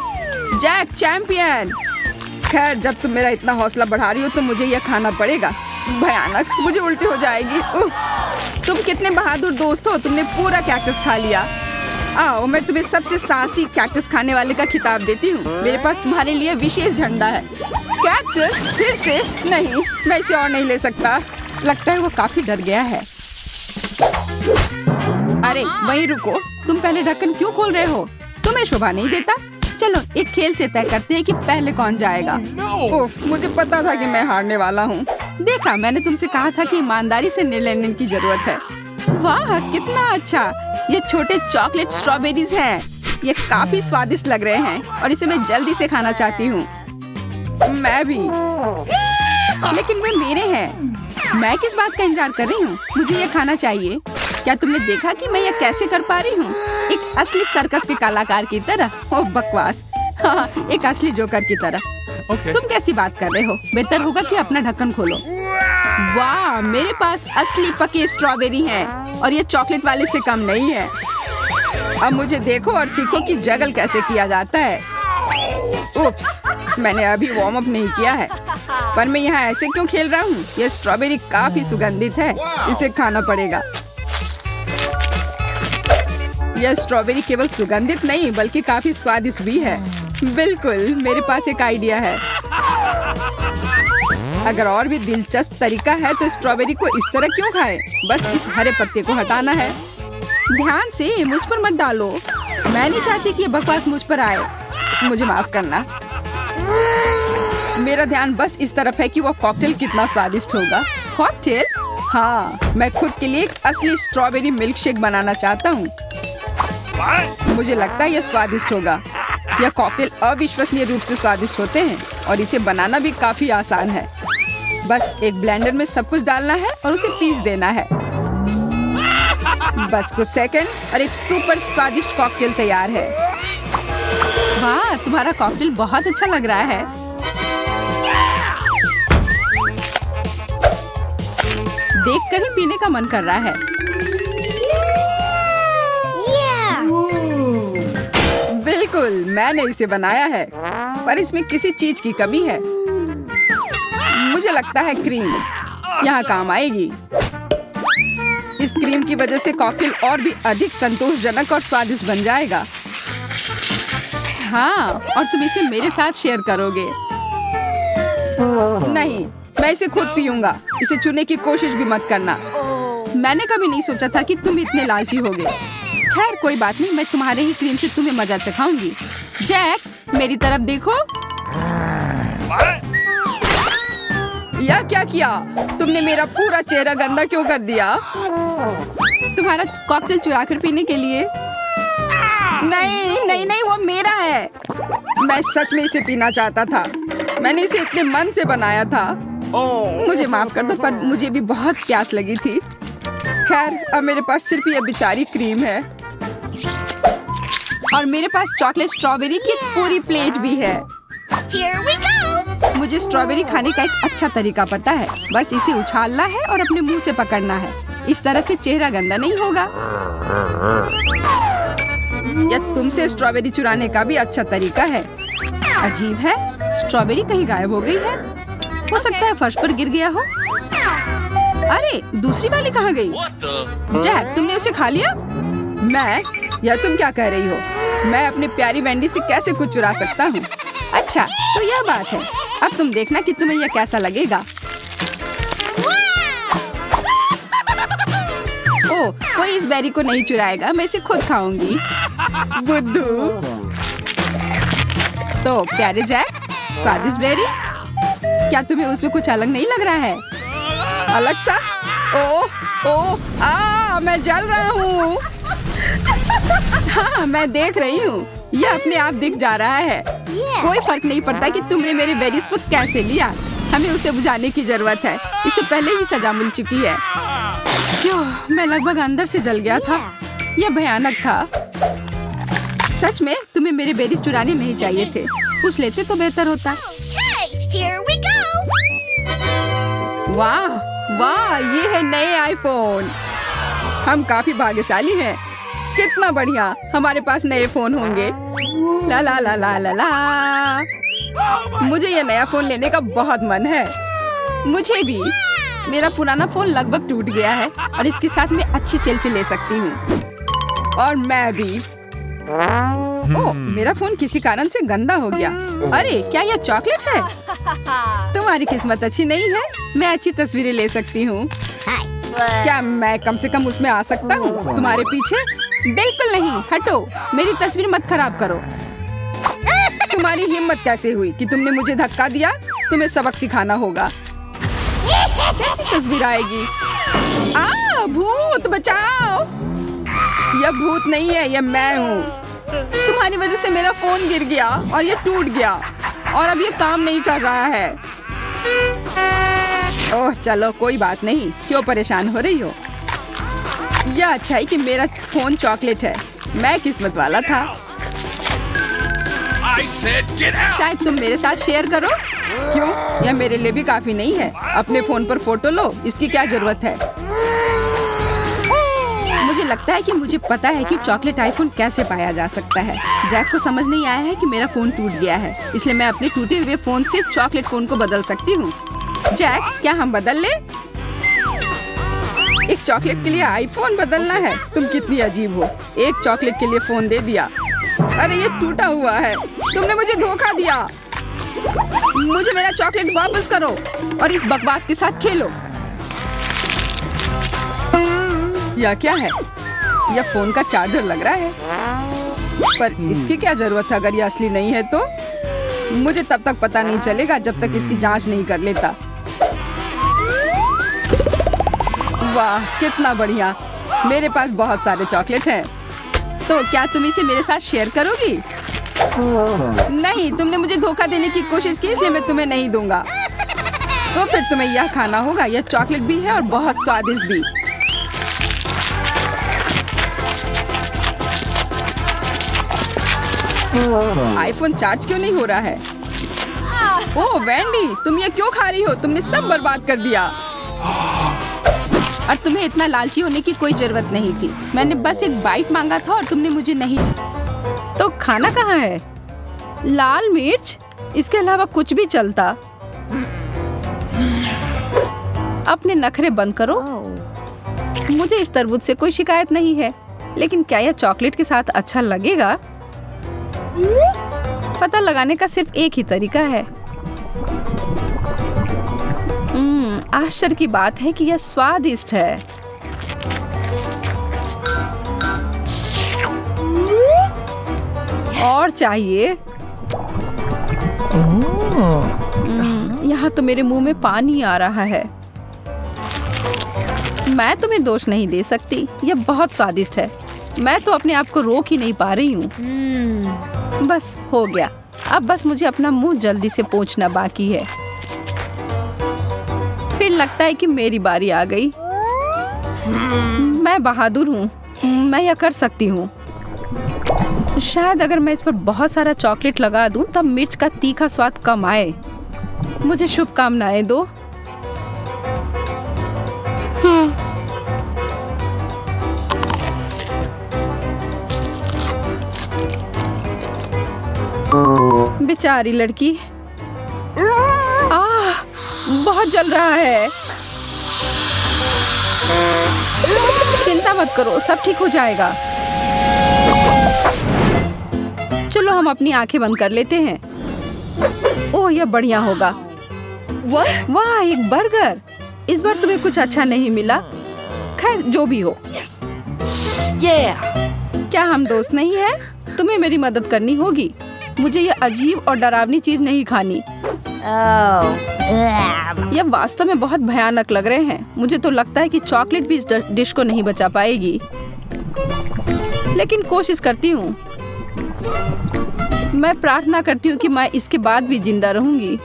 जैक चैंपियन। खैर, जब तुम मेरा इतना हौसला बढ़ा रही हो तो मुझे यह खाना पड़ेगा। भयानक, मुझे उल्टी हो जाएगी। तुम कितने बहादुर दोस्त हो, तुमने पूरा कैक्टस खा लिया। आओ, मैं तुम्हें सबसे साहसी कैक्टस खाने वाले का खिताब देती हूँ। मेरे पास तुम्हारे लिए विशेष झंडा है। कैक्टस फिर से नहीं, मैं इसे और नहीं ले सकता। लगता है वो काफी डर गया है। अरे वहीं रुको, तुम पहले ढक्कन क्यों खोल रहे हो? तुम्हें शोभा नहीं देता? चलो एक खेल से तय करते हैं कि पहले कौन जाएगा। उफ, मुझे पता था कि मैं हारने वाला हूँ। देखा, मैंने तुमसे कहा था कि ईमानदारी से निर्णय लेने की जरूरत है। वाह, कितना अच्छा! ये छोटे चॉकलेट स्ट्रॉबेरीज हैं। ये काफी स्वादिष्ट लग रहे हैं और इसे मैं जल्दी से खाना चाहती हूँ। मैं भी, लेकिन वे मेरे हैं। मैं किस बात का इंतजार कर रही हूँ? मुझे ये खाना चाहिए। क्या तुमने देखा कि मैं ये कैसे कर पा रही हूँ? एक असली सर्कस के कलाकार की तरह। ओह बकवास। हाँ, एक असली जोकर की तरह। तुम कैसी बात कर रहे हो? बेहतर होगा कि अपना ढक्कन खोलो। वाह, मेरे पास असली पके स्ट्रॉबेरी हैं और ये चॉकलेट वाले से कम नहीं है। अब मुझे देखो और सीखो कि जगल कैसे किया जाता है। उप्स, मैंने अभी वार्म अप नहीं किया है। पर मैं यहाँ ऐसे क्यों खेल रहा हूँ? ये स्ट्रॉबेरी काफी सुगंधित है, इसे खाना पड़ेगा। यह स्ट्रॉबेरी केवल सुगंधित नहीं बल्कि काफी स्वादिष्ट भी है। बिल्कुल, मेरे पास एक आइडिया है। अगर और भी दिलचस्प तरीका है तो स्ट्रॉबेरी को इस तरह क्यों खाएं? बस इस हरे पत्ते को हटाना है। ध्यान से, मुझ पर मत डालो। मैं नहीं चाहती कि ये बकवास मुझ पर आए। मुझे माफ करना। मेरा ध्यान बस इस तरफ है कि वो कॉकटेल कितना स्वादिष्ट होगा। कॉकटेल? हाँ, मैं खुद के लिए एक असली स्ट्रॉबेरी मिल्क शेक बनाना चाहता हूँ। मुझे लगता है यह स्वादिष्ट होगा। यह कॉकटेल अविश्वसनीय रूप से स्वादिष्ट होते हैं और इसे बनाना भी काफी आसान है। बस एक ब्लेंडर में सब कुछ डालना है और उसे पीस देना है। बस कुछ सेकंड और एक सुपर स्वादिष्ट कॉकटेल तैयार है। वाह, तुम्हारा कॉकटेल बहुत अच्छा लग रहा है। देखकर ही पीने का मन कर रहा है। बिल्कुल, मैंने इसे बनाया है, पर इसमें किसी चीज की कमी है। मुझे लगता है क्रीम यहाँ काम आएगी। इस क्रीम की वजह से कॉकटेल और भी अधिक संतोषजनक और स्वादिष्ट बन जाएगा। हाँ, और तुम इसे मेरे साथ शेयर करोगे। नहीं, मैं इसे खुद पीऊंगा। इसे चुनने की कोशिश भी मत करना। मैंने कभी नहीं सोचा था कि तुम इतने लालची होगे। खैर कोई बात नहीं, मैं तुम्हारे ही क्रीम से तुम्हें मजा चखाऊंगी। जैक, मेरी तरफ देखो। यह क्या किया? तुमने मेरा पूरा चेहरा गंदा क्यों कर दिया? तुम्हारा कॉकटेल चुरा कर पीने के लिए? नहीं नहीं नहीं, वो मेरा है। मैं सच में इसे पीना चाहता था। मैंने इसे इतने मन से बनाया था। मुझे माफ कर दो, पर मुझे भी बहुत प्यास लगी थी। खैर, अब मेरे पास सिर्फ यह बेचारी क्रीम है और मेरे पास चॉकलेट स्ट्रॉबेरी की पूरी प्लेट भी है। Here we go! मुझे स्ट्रॉबेरी खाने का एक अच्छा तरीका पता है। बस इसे उछालना है और अपने मुंह से पकड़ना है। इस तरह से चेहरा गंदा नहीं होगा। यह तुमसे स्ट्रॉबेरी चुराने का भी अच्छा तरीका है। अजीब है, स्ट्रॉबेरी कहीं गायब हो गई है। हो सकता है फर्श पर गिर गया हो। अरे, दूसरी वाली कहाँ गई? जैक, तुमने उसे खा लिया? मैं? या तुम क्या कह रही हो? मैं अपनी प्यारी वेंडी से कैसे कुछ चुरा सकता हूँ? अच्छा, तो यह बात है। अब तुम देखना कि तुम्हें यह कैसा लगेगा। ओह, कोई इस बेरी को नहीं चुराएगा। मैं इसे खुद खाऊंगी। बुद्धू। तो प्यारे जैक, स्वादिष्ट बेरी, क्या तुम्हें उसमें कुछ अलग नहीं लग रहा है? अलग सा? ओह ओह, मैं जल रहा हूँ। हाँ, मैं देख रही हूँ। यह अपने आप दिख जा रहा है। कोई फर्क नहीं पड़ता कि तुमने मेरे बेरीज को कैसे लिया। हमें उसे बुझाने की जरूरत है। इसे पहले ही सजा मिल चुकी है। क्यों, मैं लगभग अंदर से जल गया था। यह भयानक था। सच में तुम्हें मेरे बेरीज चुराने नहीं चाहिए थे। पूछ लेते तो बेहतर होता। Okay, here we go! वाह वाह, ये है नए आईफोन। हम काफी भाग्यशाली हैं। कितना बढ़िया, हमारे पास नए फोन होंगे। ला ला ला ला ला ला। मुझे ये नया फोन लेने का बहुत मन है। मुझे भी। मेरा पुराना फोन लगभग टूट गया है और इसके साथ मैं अच्छी सेल्फी ले सकती हूँ। और मैं भी। ओह, मेरा फोन किसी कारण से गंदा हो गया। अरे क्या यह चॉकलेट है? तुम्हारी किस्मत अच्छी नहीं है। मैं अच्छी तस्वीरें ले सकती हूँ। क्या मैं कम से कम उसमें आ सकता हूँ तुम्हारे पीछे? बिल्कुल नहीं, हटो। मेरी तस्वीर मत खराब करो। तुम्हारी हिम्मत कैसे हुई कि तुमने मुझे धक्का दिया? तुम्हें सबक सिखाना होगा। कैसी तस्वीर आएगी? भूत बचाओ! यह भूत नहीं है, यह मैं हूँ। तुम्हारी वजह से मेरा फोन गिर गया और ये टूट गया और अब ये काम नहीं कर रहा है। ओह चलो कोई बात नहीं, क्यों परेशान हो रही हो? यह अच्छा है कि मेरा फोन चॉकलेट है। मैं किस्मत वाला था। I said get out! शायद तुम मेरे साथ शेयर करो। क्यों? यह मेरे लिए भी काफी नहीं है। अपने फोन पर फोटो लो, इसकी क्या जरूरत है? मुझे लगता है कि मुझे पता है कि चॉकलेट आईफोन कैसे पाया जा सकता है। जैक को समझ नहीं आया है कि मेरा फोन टूट गया है, इसलिए मैं अपने टूटे हुए फोन से चॉकलेट फोन को बदल सकती हूँ। जैक, क्या हम बदल ले? एक चॉकलेट के लिए आईफोन बदलना है? तुम कितनी अजीब हो। एक चॉकलेट के लिए फोन दे दिया। अरे ये टूटा हुआ है। तुमने मुझे धोखा दिया। मुझे मेरा चॉकलेट वापस करो और इस बकवास के साथ खेलो। यह क्या है? यह फोन का चार्जर लग रहा है, पर इसकी क्या जरूरत है? अगर यह असली नहीं है तो मुझे तब तक पता नहीं चलेगा जब तक इसकी जांच नहीं कर लेता। वाह कितना बढ़िया, मेरे पास बहुत सारे चॉकलेट हैं। तो क्या तुम इसे मेरे साथ शेयर करोगी? नहीं, तुमने मुझे धोखा देने की कोशिश की, इसलिए मैं तुम्हें नहीं दूंगा। तो फिर तुम्हें यह खाना होगा। यह चॉकलेट भी है और बहुत स्वादिष्ट भी। आईफोन चार्ज क्यों नहीं हो रहा है? ओह वेंडी, तुम ये क्यों खा रही हो? तुमने सब बर्बाद कर दिया। और तुम्हें इतना लालची होने की कोई जरूरत नहीं थी। मैंने बस एक बाइट मांगा था और तुमने मुझे नहीं। तो खाना कहाँ है? लाल मिर्च, इसके अलावा कुछ भी चलता। अपने नखरे बंद करो। मुझे इस तरबूज से कोई शिकायत नहीं है, लेकिन क्या यह चॉकलेट के साथ अच्छा लगेगा? पता लगाने का सिर्फ एक ही तरीका है। आश्चर्य की बात है कि यह स्वादिष्ट है। और चाहिए? यहाँ तो मेरे मुंह में पानी आ रहा है। मैं तुम्हें दोष नहीं दे सकती, यह बहुत स्वादिष्ट है। मैं तो अपने आप को रोक ही नहीं पा रही हूँ। बस हो गया। अब बस मुझे अपना मुंह जल्दी से पोंछना बाकी है। फिर लगता है कि मेरी बारी आ गई। मैं बहादुर हूँ, मैं यह कर सकती हूँ। शायद अगर मैं इस पर बहुत सारा चॉकलेट लगा दूं, तब मिर्च का तीखा स्वाद कम आए। मुझे शुभकामनाएं दो। बेचारी लड़की। बहुत जल रहा है। चिंता मत करो, सब ठीक हो जाएगा। चलो हम अपनी आंखें बंद कर लेते हैं। ओह यह बढ़िया होगा। वाह एक बर्गर। इस बार तुम्हें कुछ अच्छा नहीं मिला। खैर जो भी हो। क्या हम दोस्त नहीं हैं? तुम्हें मेरी मदद करनी होगी। मुझे यह अजीब और डरावनी चीज नहीं खानी। यह वास्तव में बहुत भयानक लग रहे हैं। मुझे तो लगता है कि चॉकलेट भी इस डिश को नहीं बचा पाएगी, लेकिन कोशिश करती हूँ। मैं प्रार्थना करती हूँ कि मैं इसके बाद भी जिंदा रहूंगी।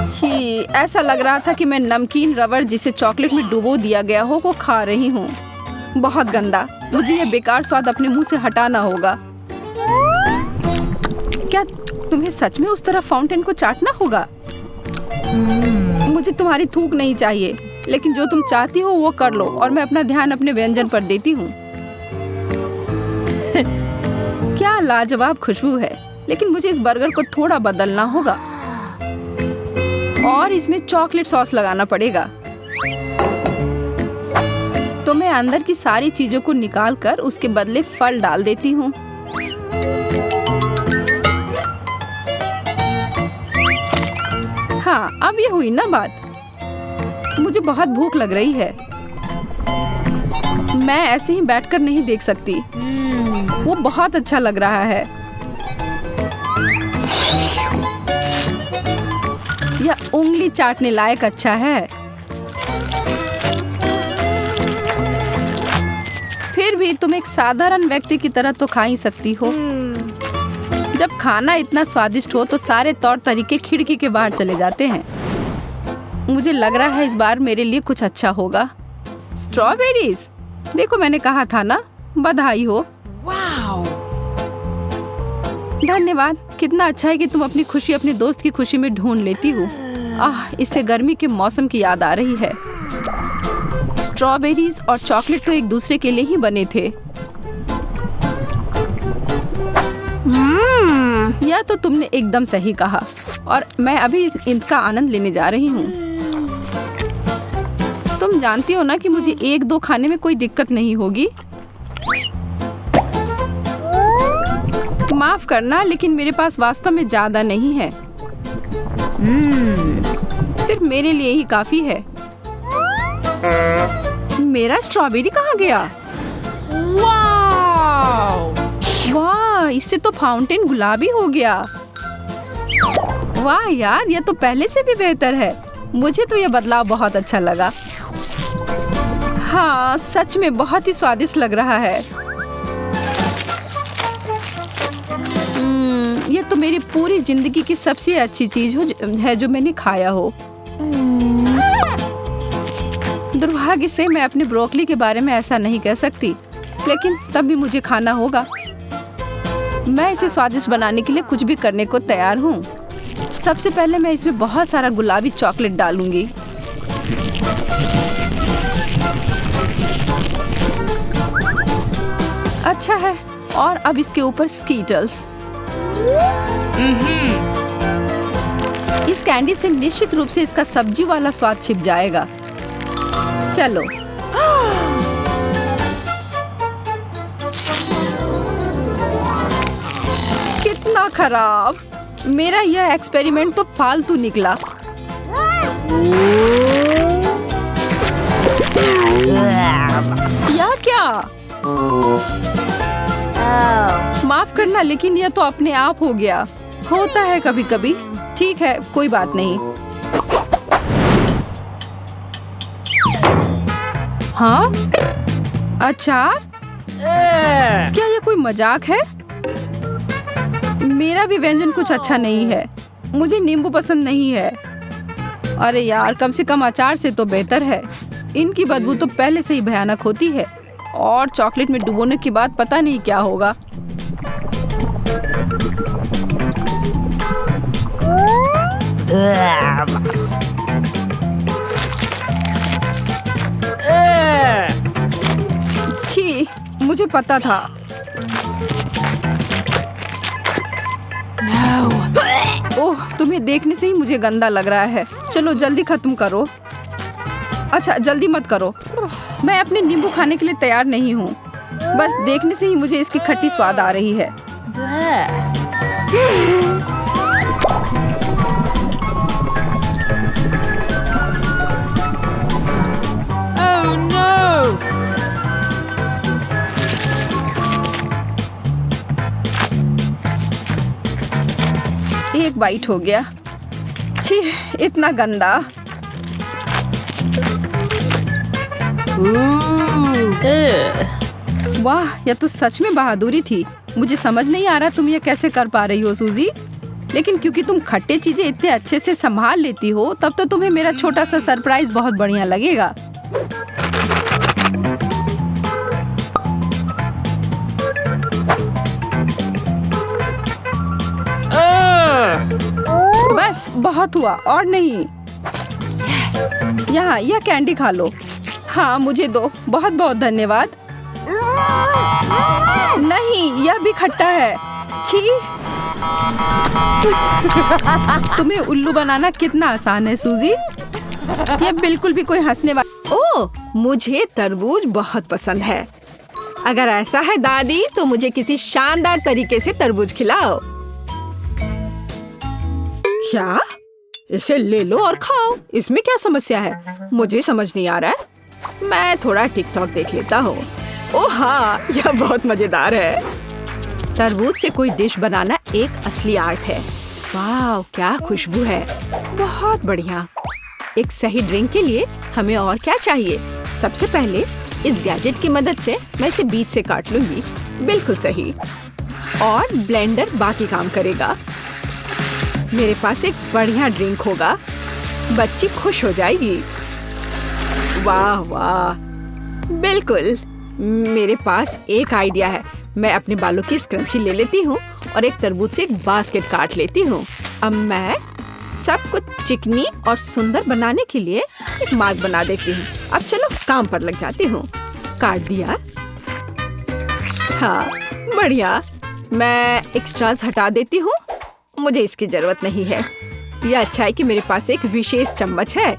छी, ऐसा लग रहा था कि मैं नमकीन रबर जिसे चॉकलेट में डुबो दिया गया हो को खा रही हूँ। बहुत गंदा। मुझे यह बेकार स्वाद अपने मुंह से हटाना होगा। क्या तुम्हें सच में उस तरह फाउंटेन को चाटना होगा? मुझे तुम्हारी थूक नहीं चाहिए। लेकिन जो तुम चाहती हो वो कर लो और मैं अपना ध्यान अपने व्यंजन पर देती हूँ। क्या लाजवाब खुशबू है, लेकिन मुझे इस बर्गर को थोड़ा बदलना होगा और इसमें चॉकलेट सॉस लगाना पड़ेगा। तो मैं अंदर की सारी चीजों को निकाल कर उसके बदले फल डाल देती हूँ। हाँ, अब ये हुई ना बात। मुझे बहुत भूख लग रही है। मैं ऐसे ही बैठकर नहीं देख सकती। वो बहुत अच्छा लग रहा है। यह उंगली चाटने लायक अच्छा है। फिर भी तुम एक साधारण व्यक्ति की तरह तो खा ही सकती हो। जब खाना इतना स्वादिष्ट हो तो सारे तौर तरीके खिड़की के बाहर चले जाते हैं। मुझे लग रहा है इस बार मेरे लिए कुछ अच्छा होगा। स्ट्रॉबेरीज, देखो मैंने कहा था ना। बधाई हो। धन्यवाद। कितना अच्छा है कि तुम अपनी खुशी अपने दोस्त की खुशी में ढूंढ लेती हो। इससे गर्मी के मौसम की याद आ रही है। स्ट्रॉबेरीज और चॉकलेट तो एक दूसरे के लिए ही बने थे। यह तो तुमने एकदम सही कहा और मैं अभी इनका आनंद लेने जा रही हूँ। तुम जानती हो ना कि मुझे 1-2 खाने में कोई दिक्कत नहीं होगी। माफ करना, लेकिन मेरे पास वास्तव में ज्यादा नहीं है। सिर्फ मेरे लिए ही काफी है। मेरा स्ट्रॉबेरी कहाँ गया? वाह, इससे तो फाउंटेन गुलाबी हो गया। वाह यार, यह तो पहले से भी बेहतर है। मुझे तो यह बदलाव बहुत अच्छा लगा। हाँ, सच में बहुत ही स्वादिष्ट लग रहा है। यह तो मेरी पूरी जिंदगी की सबसे अच्छी चीज है जो मैंने खाया हो। दुर्भाग्य से मैं अपने ब्रोकली के बारे में ऐसा नहीं कह सकती, लेकिन तब भी मुझे खाना होगा। मैं इसे स्वादिष्ट बनाने के लिए कुछ भी करने को तैयार हूँ। सबसे पहले मैं इसमें बहुत सारा गुलाबी चॉकलेट डालूंगी। अच्छा है। और अब इसके ऊपर स्कीटल्स। इस कैंडी से निश्चित रूप से इसका सब्जी वाला स्वाद छिप जाएगा। चलो। कितना खराब। मेरा यह एक्सपेरिमेंट तो फालतू निकला। या क्या? माफ करना, लेकिन यह तो अपने आप हो गया। होता है कभी कभी। ठीक है, कोई बात नहीं। हाँ? अचार? क्या यह कोई मजाक है? मेरा भी व्यंजन कुछ अच्छा नहीं है। मुझे नींबू पसंद नहीं है। अरे यार, कम से कम अचार से तो बेहतर है। इनकी बदबू तो पहले से ही भयानक होती है और चॉकलेट में डुबोने के बाद पता नहीं क्या होगा। छी, मुझे पता था। ओह, तुम्हें देखने से ही मुझे गंदा लग रहा है। चलो जल्दी खत्म करो। अच्छा, जल्दी मत करो। मैं अपने नींबू खाने के लिए तैयार नहीं हूँ। बस देखने से ही मुझे इसकी खट्टी स्वाद आ रही है। Oh no! एक बाइट हो गया। छी, इतना गंदा। वाह, यह तो सच में बहादुरी थी। मुझे समझ नहीं आ रहा तुम ये कैसे कर पा रही हो सूजी। लेकिन क्योंकि तुम खट्टे चीजें इतने अच्छे से संभाल लेती हो, तब तो तुम्हें मेरा छोटा सा सरप्राइज बहुत बढ़िया लगेगा। बस बहुत हुआ और नहीं। यहाँ यह कैंडी खा लो। हाँ मुझे दो, बहुत बहुत धन्यवाद। नहीं, यह भी खट्टा है। छी। तुम्हें उल्लू बनाना कितना आसान है सूजी। यह बिल्कुल भी कोई हंसने वाला। ओह, मुझे तरबूज बहुत पसंद है। अगर ऐसा है दादी, तो मुझे किसी शानदार तरीके से तरबूज खिलाओ। क्या? इसे ले लो और खाओ। इसमें क्या समस्या है? मुझे समझ नहीं आ रहा है। मैं थोड़ा टिकटॉक देख लेता हूँ। ओह हाँ, यह बहुत मजेदार है। तरबूज से कोई डिश बनाना एक असली आर्ट है। वाह, क्या खुशबू है। बहुत बढ़िया। एक सही ड्रिंक के लिए हमें और क्या चाहिए? सबसे पहले इस गैजेट की मदद से मैं इसे बीच से काट लूंगी। बिल्कुल सही। और ब्लेंडर बाकी काम करेगा। मेरे पास एक बढ़िया ड्रिंक होगा। बच्ची खुश हो जाएगी। वाह वाह, बिल्कुल। मेरे पास एक आइडिया है। मैं अपने बालों की स्क्रंची ले लेती हूँ और एक तरबूज से एक बास्केट काट लेती हूँ। अब मैं सब कुछ चिकनी और सुंदर बनाने के लिए एक मार्ग बना देती हूँ। अब चलो काम पर लग जाती हूँ। काट दिया। हाँ, बढ़िया। मैं एक्स्ट्रास हटा देती हूँ। मुझे इसकी जरूरत नहीं है। यह अच्छा है कि मेरे पास एक विशेष चम्मच है।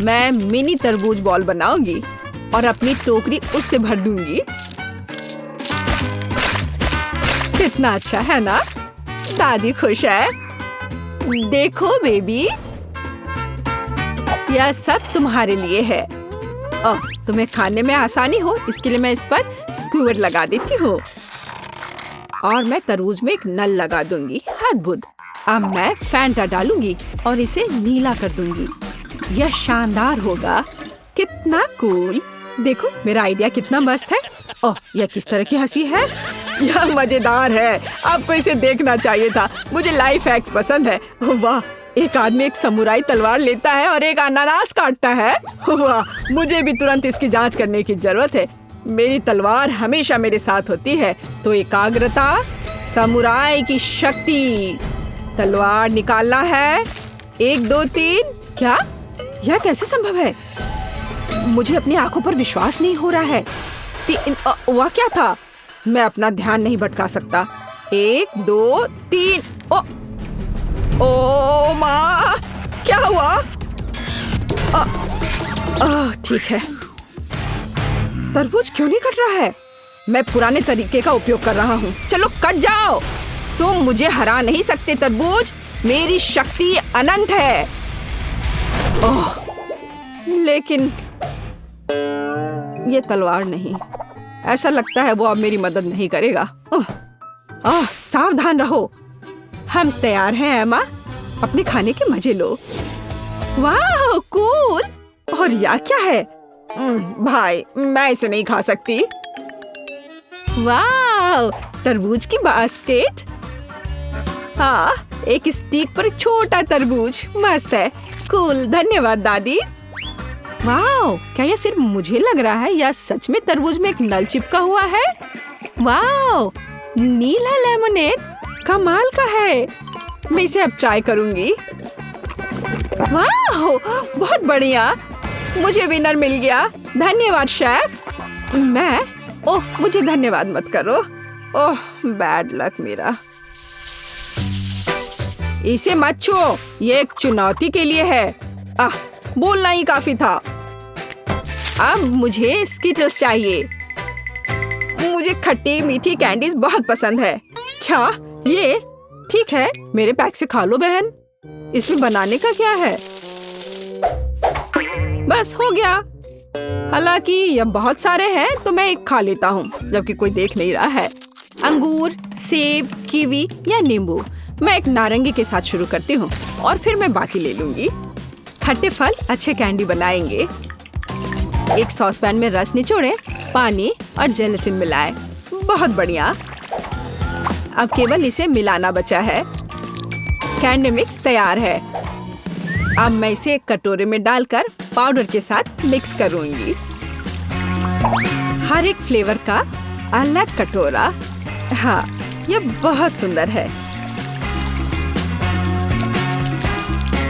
मैं मिनी तरबूज बॉल बनाऊंगी और अपनी टोकरी उससे भर दूंगी। कितना अच्छा है ना? दादी खुश है। देखो बेबी, यह सब तुम्हारे लिए है। ओह, तुम्हें खाने में आसानी हो इसके लिए मैं इस पर स्क्यूअर लगा देती हूँ। और मैं तरबूज में एक नल लगा दूंगी। अद्भुत। अब मैं फैंटा डालूंगी और इसे नीला कर दूंगी। यह शानदार होगा। कितना कूल। देखो मेरा आइडिया कितना मस्त है। ओह, यह किस तरह की हंसी है। यह मजेदार है। आपको इसे देखना चाहिए था। मुझे लाइफ हैक्स पसंद है। वाह, एक आदमी एक समुराई तलवार लेता है और एक अनानास काटता है। वाह, मुझे भी तुरंत इसकी जांच करने की जरूरत है। मेरी तलवार हमेशा मेरे साथ होती है, तो एकाग्रता, समुराई की शक्ति। तलवार निकालना है। 1 2 3। क्या? यह कैसे संभव है? मुझे अपनी आंखों पर विश्वास नहीं हो रहा है। वह क्या था? मैं अपना ध्यान नहीं भटका सकता। 1 2 3। ओ माँ, क्या हुआ? ठीक है। तरबूज क्यों नहीं कट रहा है? मैं पुराने तरीके का उपयोग कर रहा हूँ। चलो कट जाओ। तुम मुझे हरा नहीं सकते तरबूज। मेरी शक्ति अनंत है। ओह, लेकिन ये तलवार नहीं। ऐसा लगता है वो अब मेरी मदद नहीं करेगा। सावधान रहो। हम तैयार हैं एमा। अपने खाने के मजे लो। वाह, कूल। और यह क्या है? भाई, मैं इसे नहीं खा सकती। वाह, तरबूज की बास्केट। हाँ, एक स्टिक पर छोटा तरबूज। मस्त है। कूल, धन्यवाद दादी। वाह, क्या यह सिर्फ मुझे लग रहा है या सच में तरबूज में एक नल चिपका हुआ है? वाह, नीला लेमोनेड कमाल का है। मैं इसे अब ट्राई करूंगी। वाह, बहुत बढ़िया। मुझे विनर मिल गया। धन्यवाद शेफ। मुझे धन्यवाद मत करो। ओह, बैड लक मेरा। इसे मत छुओ। ये एक चुनौती के लिए है। बोलना ही काफी था। अब मुझे स्किटल्स चाहिए। मुझे खट्टी मीठी कैंडीज बहुत पसंद है। क्या? ये ठीक है, मेरे पैक से खा लो बहन। इसमें बनाने का क्या है? बस हो गया। हालांकि ये बहुत सारे हैं, तो मैं एक खा लेता हूँ जबकि कोई देख नहीं रहा है। अंगूर, सेब, कीवी या नींबू। मैं एक नारंगी के साथ शुरू करती हूँ और फिर मैं बाकी ले लूंगी। खट्टे फल अच्छे कैंडी बनाएंगे। एक सॉस पैन में रस निचोड़े, पानी और जेलेटिन मिलाएं। बहुत बढ़िया। अब केवल इसे मिलाना बचा है। कैंडी मिक्स तैयार है। अब मैं इसे एक कटोरे में डालकर पाउडर के साथ मिक्स करूंगी। हर एक फ्लेवर का अलग कटोरा। हाँ, यह बहुत सुंदर है।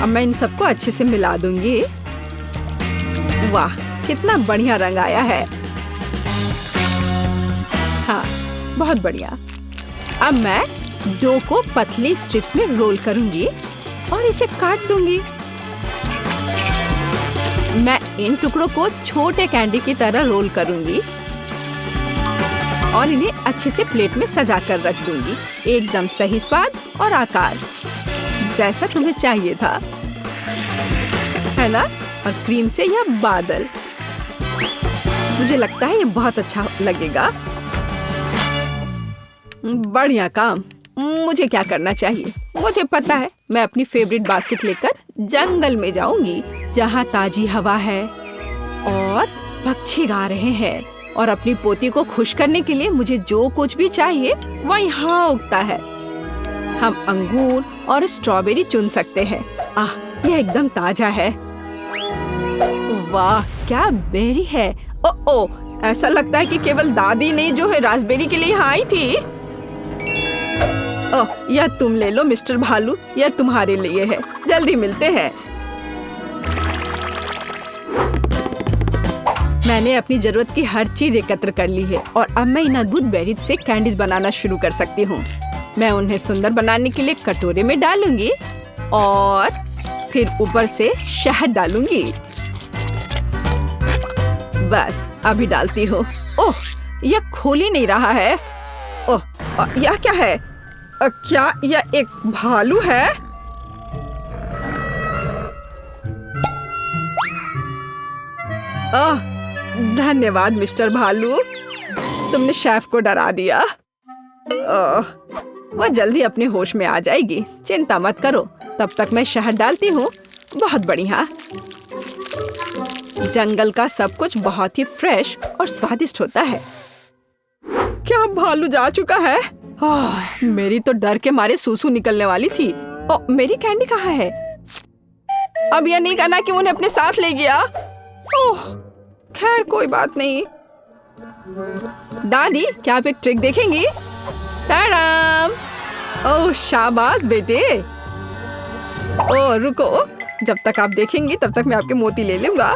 अब मैं इन सबको अच्छे से मिला दूंगी। वाह, कितना बढ़िया रंग आया है। हाँ, बहुत बढ़िया। अब मैं डो को पतली स्ट्रिप्स में रोल करूंगी और इसे काट दूंगी। मैं इन टुकड़ों को छोटे कैंडी की तरह रोल करूंगी और इन्हें अच्छे से प्लेट में सजा कर रख दूंगी। एकदम सही स्वाद और आकार, जैसा तुम्हें चाहिए था, है ना? और क्रीम से यह बादल, मुझे लगता है ये बहुत अच्छा लगेगा। बढ़िया काम। मुझे क्या करना चाहिए? मुझे पता है, मैं अपनी फेवरेट बास्केट लेकर जंगल में जाऊंगी, जहाँ ताजी हवा है और पक्षी गा रहे हैं। और अपनी पोती को खुश करने के लिए मुझे जो कुछ भी चाहिए वह यहाँ उगता है। हम अंगूर और स्ट्रॉबेरी चुन सकते हैं। आह, यह एकदम ताजा है। वाह, क्या बेरी है। ओ, ऐसा लगता है कि केवल दादी ने जो है रास्पबेरी के लिए यहाँ आई थी। ओह, यह तुम ले लो मिस्टर भालू, यह तुम्हारे लिए है। जल्दी मिलते हैं। मैंने अपनी जरूरत की हर चीज एकत्र कर ली है और अब मैं इन अद्भुत बेरीज से कैंडीज बनाना शुरू कर सकती हूँ। मैं उन्हें सुंदर बनाने के लिए कटोरे में डालूंगी और फिर ऊपर से शहद डालूंगी। बस अभी डालती हूँ। ओह, यह खोल ही नहीं रहा है। ओह, यह क्या है? क्या यह एक भालू है? धन्यवाद मिस्टर भालू, तुमने शेफ को डरा दिया। वह जल्दी अपने होश में आ जाएगी, चिंता मत करो। तब तक मैं शहद डालती हूँ। बहुत बढ़िया। जंगल का सब कुछ बहुत ही फ्रेश और स्वादिष्ट होता है। क्या भालू जा चुका है? मेरी तो डर के मारे सूसू निकलने वाली थी। मेरी कैंडी कहाँ है? अब यह नहीं कहना कि उन्हें अपने साथ ले गया। ओह, खैर कोई बात नहीं। दादी, क्या आप एक ट्रिक देखेंगी? ताड़ाम! ओह, शाबाश बेटे। ओह, रुको, जब तक आप देखेंगी तब तक मैं आपके मोती ले लूंगा।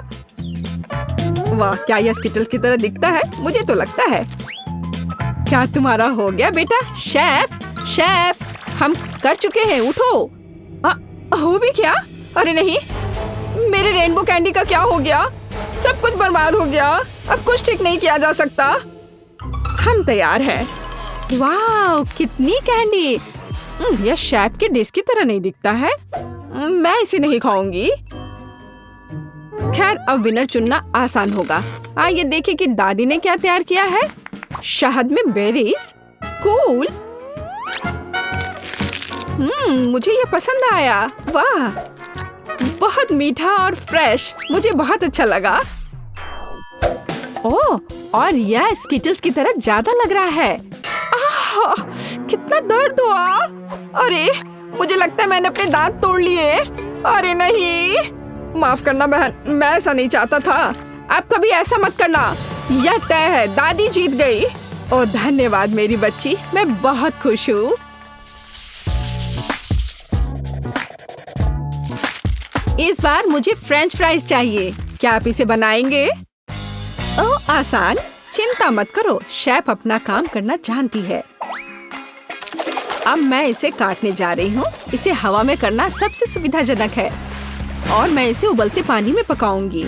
वाह, क्या यह स्किटल की तरह दिखता है? मुझे तो लगता है। क्या तुम्हारा हो गया बेटा? शेफ, हम कर चुके हैं, उठो। हो भी क्या? अरे नहीं, मेरे रेनबो कैंडी का क्या हो गया? सब कुछ बर्बाद हो गया। अब कुछ ठीक नहीं किया जा सकता। हम तैयार हैं। वाह, कितनी कैंडी। यह शेफ के डिश की तरह नहीं दिखता है। मैं इसे नहीं खाऊंगी। खैर, अब विनर चुनना आसान होगा। आइए देखें कि दादी ने क्या तैयार किया है। शहद में बेरीज, कूल। मुझे ये पसंद आया। वाह, बहुत मीठा और फ्रेश, मुझे बहुत अच्छा लगा। ओह, और यह स्किटल्स की तरह ज्यादा लग रहा है। कितना दर्द हुआ। अरे, मुझे लगता है मैंने अपने दांत तोड़ लिए। अरे नहीं, माफ करना बहन, मैं ऐसा नहीं चाहता था। अब कभी ऐसा मत करना। यह तय है, दादी जीत गई। ओह, धन्यवाद मेरी बच्ची, मैं बहुत खुश हूँ। इस बार मुझे फ्रेंच फ्राइज चाहिए। क्या आप इसे बनाएंगे? ओह, आसान, चिंता मत करो, शेफ अपना काम करना जानती है। अब मैं इसे काटने जा रही हूँ। इसे हवा में करना सबसे सुविधाजनक है और मैं इसे उबलते पानी में पकाऊंगी।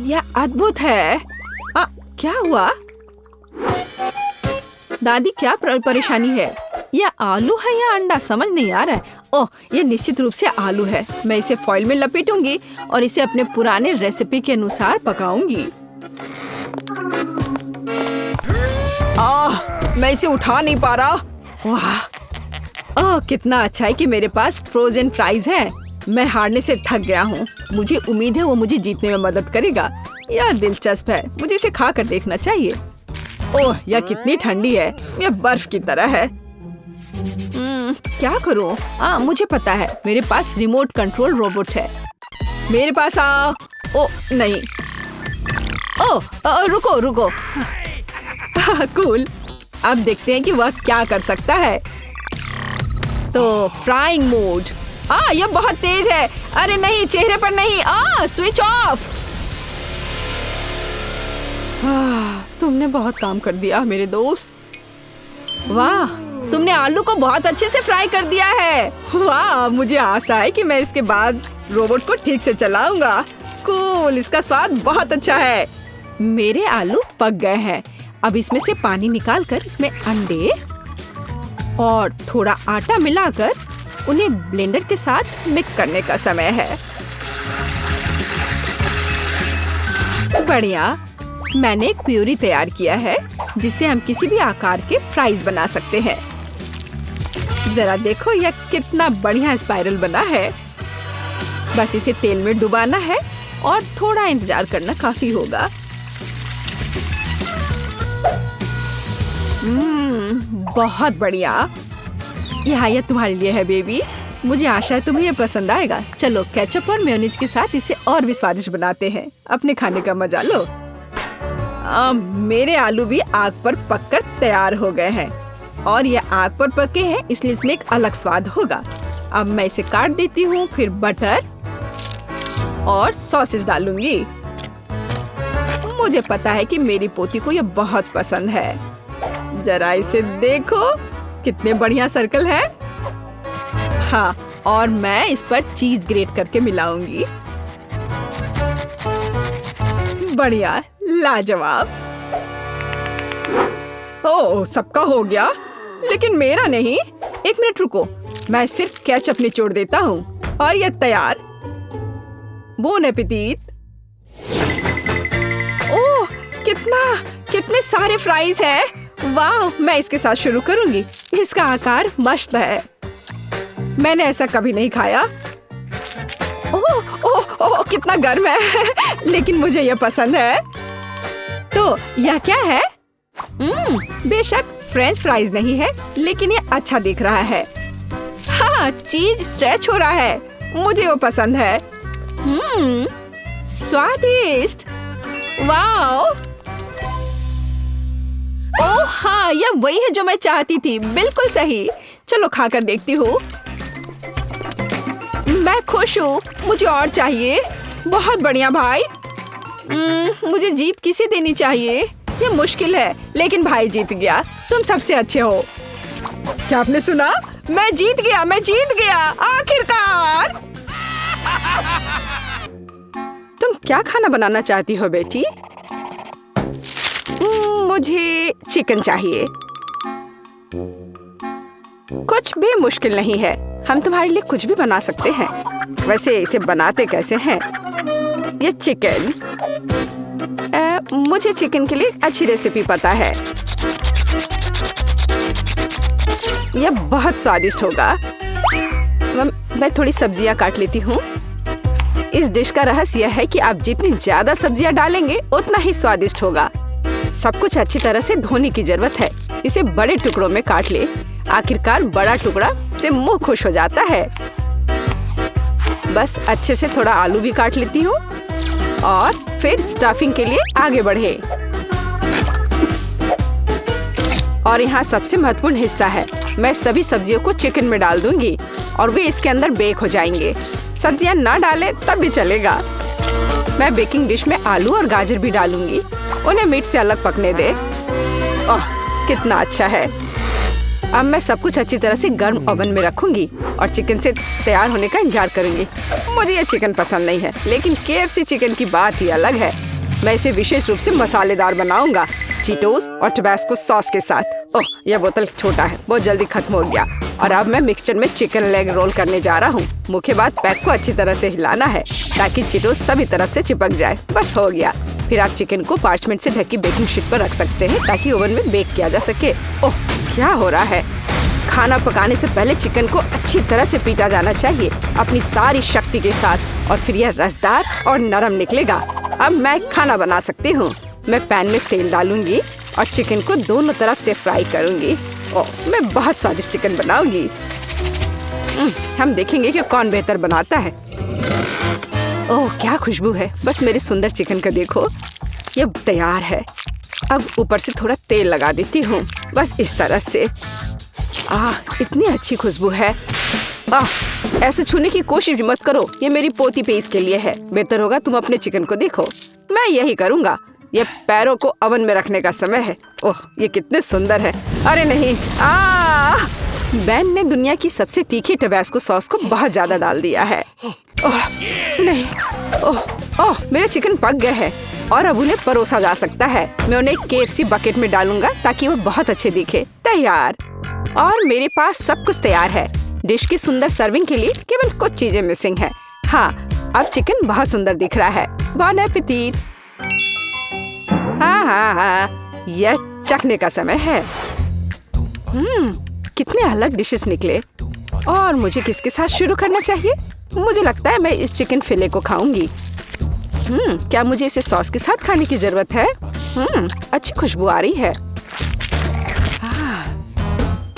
यह अद्भुत है। क्या हुआ? दादी, क्या परेशानी है? यह आलू है या अंडा, समझ नहीं आ रहा है। ओह, यह निश्चित रूप से आलू है। मैं इसे फॉइल में लपेटूंगी और इसे अपने पुराने रेसिपी के अनुसार पकाऊंगी। मैं इसे उठा नहीं पा रहा। वाह, कितना अच्छा है कि मेरे पास फ्रोजन फ्राइज है। मैं हारने से थक गया हूँ। मुझे उम्मीद है वो मुझे जीतने में मदद करेगा। यह दिलचस्प है, मुझे इसे खा कर देखना चाहिए। ओह, यह कितनी ठंडी है, यह बर्फ की तरह है। क्या करूं? मुझे पता है, मेरे पास रिमोट कंट्रोल रोबोट है। मेरे पास आओ। ओ नहीं, रुको। कूल। अब देखते हैं कि वह क्या कर सकता है। तो फ्राइंग मोड, ये बहुत तेज है। अरे नहीं, चेहरे पर नहीं। Switch off. तुमने बहुत काम कर दिया मेरे दोस्त। वाह, तुमने आलू को बहुत अच्छे से फ्राई कर दिया है। वाह, मुझे आशा है कि मैं इसके बाद रोबोट को ठीक से चलाऊंगा। कूल, इसका स्वाद बहुत अच्छा है। मेरे आलू पक गए हैं। अब इसमें से पानी निकालकर इसमें अंडे और थोड़ा आटा मिलाकर उन्हें ब्लेंडर के साथ मिक्स करने का समय है। बढ़िया, मैंने एक प्यूरी तैयार किया है जिससे हम किसी भी आकार के फ्राइज बना सकते हैं। जरा देखो यह कितना बढ़िया स्पाइरल बना है। बस इसे तेल में डुबाना है और थोड़ा इंतजार करना काफी होगा। बहुत बढ़िया। यह तुम्हारे लिए है बेबी। मुझे आशा है तुम्हें यह पसंद आएगा। चलो केचप और मेयोनीज के साथ इसे और भी स्वादिष्ट बनाते हैं। अपने खाने का मजा लो। मेरे आलू भी आग पर पककर तैयार हो गए हैं और ये आग पर पके हैं, इसलिए इसमें एक अलग स्वाद होगा। अब मैं इसे काट देती हूँ, फिर बटर और सॉसेज डालूंगी। मुझे पता है कि मेरी पोती को यह बहुत पसंद है। जरा इसे देखो, कितने बढ़िया सर्कल है। हाँ, और मैं इस पर चीज ग्रेट करके मिलाऊंगी। बढ़िया, लाजवाब। ओह, सबका हो गया, लेकिन मेरा नहीं। एक मिनट रुको, मैं सिर्फ केचप निचोड़ देता हूँ और यह तैयार। बोन एपेटीट। ओह, कितने सारे फ्राइज हैं। वाह, मैं इसके साथ शुरू करूंगी। इसका आकार मस्त है। मैंने ऐसा कभी नहीं खाया। ओह ओह ओह, कितना गर्म है। लेकिन मुझे यह पसंद है। तो यह क्या है? बेशक फ्रेंच फ्राइज नहीं है, लेकिन ये अच्छा दिख रहा है। हाँ, चीज स्ट्रेच हो रहा है। मुझे वो पसंद है। स्वादिष्ट। वाओ। ओह हाँ, यह वही है जो मैं चाहती थी। बिल्कुल सही। चलो खाकर देखती हूँ। मैं खुश हूँ। मुझे और चाहिए। बहुत बढ़िया भाई। मुझे जीत किसे देनी चाहिए? ये मुश्किल है, लेकिन भाई जीत गया। तुम सबसे अच्छे हो। क्या आपने सुना? मैं जीत गया, मैं जीत गया आखिरकार। तुम क्या खाना बनाना चाहती हो बेटी? मुझे चिकन चाहिए। कुछ भी मुश्किल नहीं है। हम तुम्हारे लिए कुछ भी बना सकते हैं। वैसे इसे बनाते कैसे हैं? ये चिकन। मुझे चिकन के लिए अच्छी रेसिपी पता है। यह बहुत स्वादिष्ट होगा। मैं थोड़ी सब्जियां काट लेती हूँ। इस डिश का रहस्य यह है कि आप जितनी ज्यादा सब्जियां डालेंगे उतना ही स्वादिष्ट होगा। सब कुछ अच्छी तरह से धोने की जरूरत है। इसे बड़े टुकड़ों में काट ले। आखिरकार बड़ा टुकड़ा से मुंह खुश हो जाता है। बस अच्छे से थोड़ा आलू भी काट लेती हूँ और फिर स्टफिंग के लिए आगे बढ़े। और यहाँ सबसे महत्वपूर्ण हिस्सा है। मैं सभी सब्जियों को चिकन में डाल दूंगी और वे इसके अंदर बेक हो जाएंगे। सब्जियां ना डालें तब भी चलेगा। मैं बेकिंग डिश में आलू और गाजर भी डालूंगी। उन्हें मीट से अलग पकने दे। ओह, कितना अच्छा है। अब मैं सब कुछ अच्छी तरह से गर्म ओवन में रखूंगी और चिकन से तैयार होने का इंतजार करूंगी। मुझे ये चिकन पसंद नहीं है, लेकिन KFC चिकन की बात ही अलग है। मैं इसे विशेष रूप से मसालेदार बनाऊंगा, चीटोस और टबैस्को सॉस के साथ। ओह, यह बोतल छोटा है, बहुत जल्दी खत्म हो गया। और अब मैं मिक्सचर में चिकन लेग रोल करने जा रहा हूँ। मुख्य बात, पैक को अच्छी तरह से हिलाना है ताकि चीटोस सभी तरफ से चिपक जाए। बस हो गया। फिर आप चिकन को पार्चमेंट से ढकी बेकिंग शीट पर रख सकते हैं ताकि ओवन में बेक किया जा सके। ओह, क्या हो रहा है? खाना पकाने से पहले चिकन को अच्छी तरह से पीटा जाना चाहिए अपनी सारी शक्ति के साथ, और फिर यह रसदार और नरम निकलेगा। अब मैं खाना बना सकती हूँ। मैं पैन में तेल डालूंगी और चिकन को दोनों तरफ से फ्राई करूंगी। ओह, मैं बहुत स्वादिष्ट चिकन बनाऊंगी। हम देखेंगे कि कौन बेहतर बनाता है। ओह, क्या खुशबू है। बस मेरे सुंदर चिकन का देखो। यह तैयार है। अब ऊपर से थोड़ा तेल लगा देती हूँ, बस इस तरह से। इतनी अच्छी खुशबू है। ऐसे छूने की कोशिश मत करो, ये मेरी पोती पे इसके लिए है। बेहतर होगा तुम अपने चिकन को देखो। मैं यही करूँगा। ये पैरों को ओवन में रखने का समय है। ओह, ये कितने सुंदर है। अरे नहीं, बेन ने दुनिया की सबसे तीखी टबैस्को सॉस को बहुत ज्यादा डाल दिया है। ओह नहीं, ओह मेरे चिकन पक गए हैं और अब उन्हें परोसा जा सकता है। मैं उन्हें KFC बकेट में डालूंगा ताकि वो बहुत अच्छे दिखे। तैयार। और मेरे पास सब कुछ तैयार है। डिश की सुंदर सर्विंग के लिए केवल कुछ चीजें मिसिंग है। हाँ, अब चिकन बहुत सुंदर दिख रहा है। बॉन एपेटिट। हाँ, यह चखने का समय है। कितने अलग डिशेस निकले। और मुझे किसके साथ शुरू करना चाहिए? मुझे लगता है मैं इस चिकन फिले को खाऊंगी। क्या मुझे इसे सॉस के साथ खाने की जरूरत है? अच्छी खुशबू आ रही है।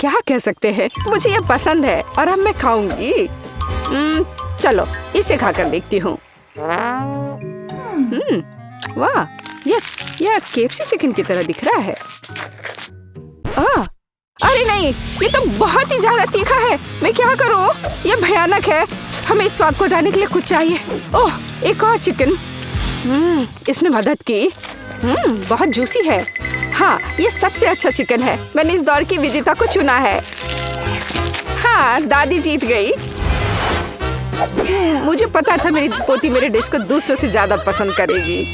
क्या कह सकते हैं, मुझे ये पसंद है और अब मैं खाऊंगी। चलो इसे खाकर देखती हूँ। वाह, यह KFC चिकन की तरह दिख रहा है। अरे नहीं, ये तो बहुत ही ज्यादा तीखा है। मैं क्या करूँ? ये भयानक है। हमें इस स्वाद को हटाने के लिए कुछ चाहिए। ओह, एक और चिकन। इसने मदद की। बहुत जूसी है। हाँ, ये सबसे अच्छा चिकन है। मैंने इस दौर की विजेता को चुना है। हाँ, दादी जीत गई। मुझे पता था मेरी पोती मेरे डिश को दूसरों से ज्यादा पसंद करेगी।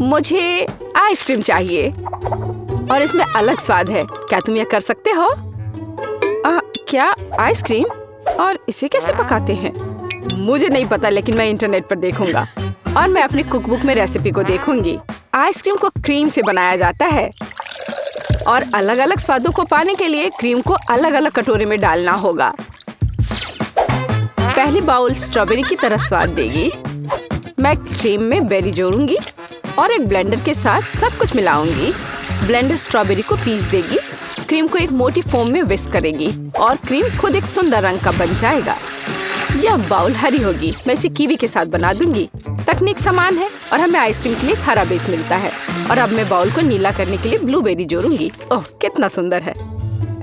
मुझे आइसक्रीम चाहिए और इसमें अलग स्वाद है। क्या तुम यह कर सकते हो? क्या आइसक्रीम? और इसे कैसे पकाते हैं? मुझे नहीं पता, लेकिन मैं इंटरनेट पर देखूंगा और मैं अपनी कुकबुक में रेसिपी को देखूंगी। आइसक्रीम को क्रीम से बनाया जाता है और अलग अलग स्वादों को पाने के लिए क्रीम को अलग अलग कटोरे में डालना होगा। पहली बाउल स्ट्रॉबेरी की तरह स्वाद देगी। मैं क्रीम में बेरी जोड़ूंगी और एक ब्लेंडर के साथ सब कुछ मिलाऊंगी। ब्लेंडर स्ट्रॉबेरी को पीस देगी, क्रीम को एक मोटी फोम में विस्क करेगी और क्रीम खुद एक सुंदर रंग का बन जाएगा। यह बाउल हरी होगी। मैं इसे कीवी के साथ बना दूंगी। तकनीक समान है और हमें आइसक्रीम के लिए हरा बेस मिलता है। और अब मैं बाउल को नीला करने के लिए ब्लूबेरी जोड़ूंगी। ओह, कितना सुंदर है।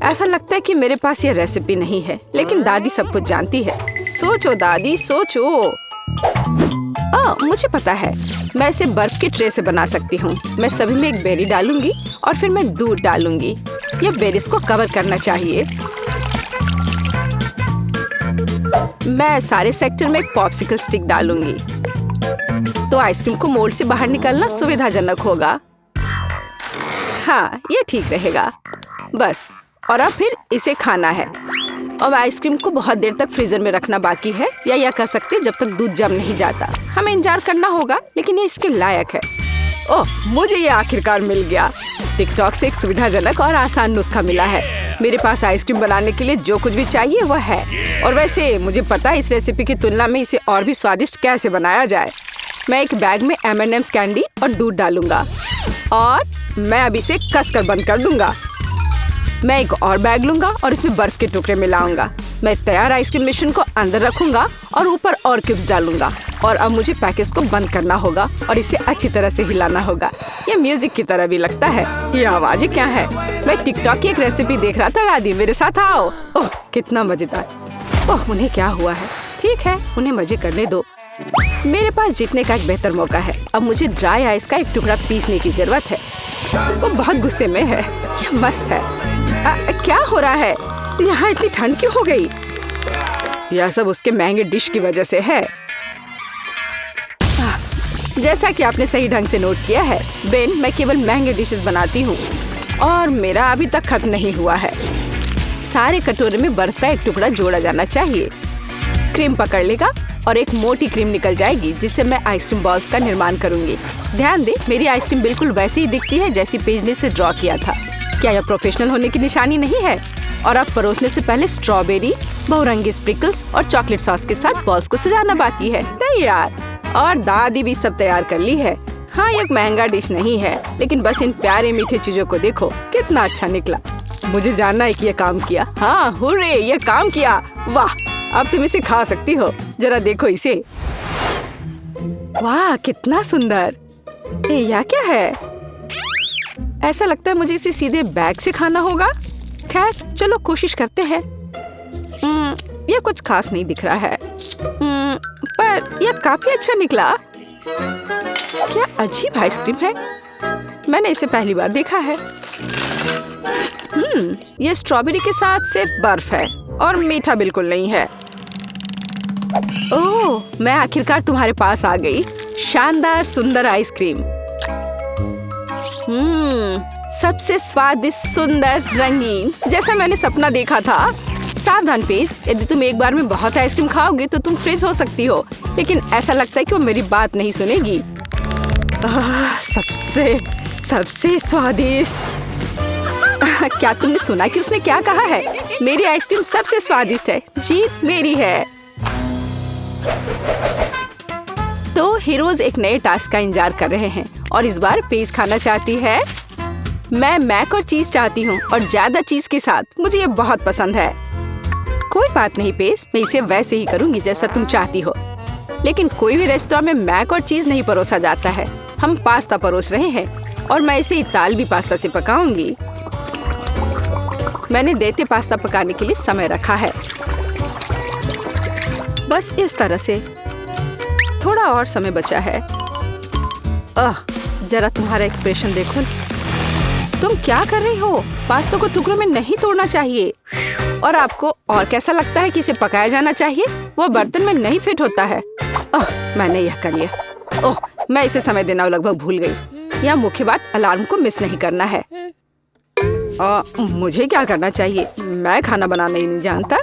ऐसा लगता है कि मेरे पास यह रेसिपी नहीं है, लेकिन दादी सब कुछ जानती है। सोचो दादी, सोचो। मुझे पता है, मैं इसे बर्फ के ट्रे से बना सकती हूँ। मैं सभी में एक बेरी डालूंगी और फिर मैं दूध डालूंगी। ये बेरीज को कवर करना चाहिए। मैं सारे सेक्टर में एक पॉप्सिकल स्टिक डालूंगी तो आइसक्रीम को मोल्ड से बाहर निकालना सुविधाजनक होगा। हाँ, ये ठीक रहेगा। बस, और अब फिर इसे खाना है। और आइसक्रीम को बहुत देर तक फ्रीजर में रखना बाकी है, या यह कर सकते जब तक दूध जम नहीं जाता। हमें इंतजार करना होगा, लेकिन ये इसके लायक है। ओह, मुझे ये आखिरकार मिल गया। टिकटॉक से एक सुविधाजनक और आसान नुस्खा मिला है। मेरे पास आइसक्रीम बनाने के लिए जो कुछ भी चाहिए वह है। और वैसे मुझे पता है इस रेसिपी की तुलना में इसे और भी स्वादिष्ट कैसे बनाया जाए। मैं एक बैग में M&M's कैंडी और दूध डालूंगा और मैं अब इसे कसकर बंद कर दूंगा। मैं एक और बैग लूंगा और इसमें बर्फ के टुकड़े मिलाऊंगा। मैं तैयार आइसक्रीम मिश्रण को अंदर रखूंगा और ऊपर और क्यूब्स डालूंगा। और अब मुझे पैकेज को बंद करना होगा और इसे अच्छी तरह से हिलाना होगा। ये म्यूजिक की तरह भी लगता है। ये आवाजें क्या है? मैं टिकटॉक की एक रेसिपी देख रहा था। दादी, मेरे साथ आओ। ओह, कितना मजेदार। ओह, उन्हें क्या हुआ है? ठीक है, उन्हें मजे करने दो। मेरे पास जीतने का एक बेहतर मौका है। अब मुझे ड्राई आइस का एक टुकड़ा पीसने की जरूरत है। वो बहुत गुस्से में है। यह मस्त है। क्या हो रहा है? यहाँ इतनी ठंड क्यों हो गई? यह सब उसके महंगे डिश की वजह से है। जैसा कि आपने सही ढंग से नोट किया है बेन, मैं केवल महंगे डिशेस बनाती हूँ और मेरा अभी तक खत्म नहीं हुआ है। सारे कटोरे में बर्फ का एक टुकड़ा जोड़ा जाना चाहिए। क्रीम पकड़ लेगा और एक मोटी क्रीम निकल जाएगी, जिससे मैं आइसक्रीम बॉल्स का निर्माण करूंगी। ध्यान दे, मेरी आइसक्रीम बिल्कुल वैसी ही दिखती है जैसी पेज ने से ड्रॉ किया था। क्या यह प्रोफेशनल होने की निशानी नहीं है? और अब परोसने से पहले स्ट्रॉबेरी, बहुरंगी स्प्रिंकल्स और चॉकलेट सॉस के साथ बॉल्स को सजाना बाकी है। तैयार। और दादी भी सब तैयार कर ली है। हाँ, ये एक महंगा डिश नहीं है, लेकिन बस इन प्यारे मीठे चीजों को देखो, कितना अच्छा निकला। मुझे जानना है कि ये काम किया। हाँ, हुर्रे, ये काम किया। वाह, अब तुम इसे खा सकती हो। जरा देखो इसे। वाह, कितना सुंदर। यह क्या है? ऐसा लगता है मुझे इसे सीधे बैग से खाना होगा। खैर चलो कोशिश करते हैं। ये कुछ खास नहीं दिख रहा है, पर यह काफी अच्छा निकला। क्या अजीब आइसक्रीम है, मैंने इसे पहली बार देखा है। ये स्ट्रॉबेरी के साथ सिर्फ बर्फ है और मीठा बिल्कुल नहीं है। ओह, मैं आखिरकार तुम्हारे पास आ गई। शानदार सुंदर आइसक्रीम। सबसे स्वादिष्ट, सुंदर, रंगीन, जैसा मैंने सपना देखा था। सावधान पेज, यदि तुम एक बार में बहुत आइसक्रीम खाओगे तो तुम फ्रीज हो सकती हो, लेकिन ऐसा लगता है कि वो मेरी बात नहीं सुनेगी। सबसे स्वादिष्ट। क्या तुमने सुना कि उसने क्या कहा है? मेरी आइसक्रीम सबसे स्वादिष्ट है, जीत मेरी है। तो हीरोज एक नए टास्क का इंतजार कर रहे हैं और इस बार पेज खाना चाहती है। मैं मैक और चीज चाहती हूँ और ज्यादा चीज के साथ। मुझे ये बहुत पसंद है। कोई बात नहीं पेज, मैं इसे वैसे ही करूँगी जैसा तुम चाहती हो। लेकिन कोई भी रेस्टोरेंट में मैक और चीज नहीं परोसा जाता है। हम पास्ता परोस रहे हैं और मैं इसे इतालवी पास्ता से पकाऊंगी। मैंने देते पास्ता पकाने के लिए समय रखा है, बस इस तरह से। थोड़ा और समय बचा है। जरा तुम्हारा एक्सप्रेशन देखो। तुम क्या कर रही हो? पास्ता को टुकड़ों में नहीं तोड़ना चाहिए। और आपको और कैसा लगता है कि इसे पकाया जाना चाहिए? वो बर्तन में नहीं फिट होता है। मैंने यह कर लिया। मैं इसे समय देना लगभग भूल गई। यह मुख्य बात, अलार्म को मिस नहीं करना है। मुझे क्या करना चाहिए? मैं खाना बनाना ही नहीं जानता।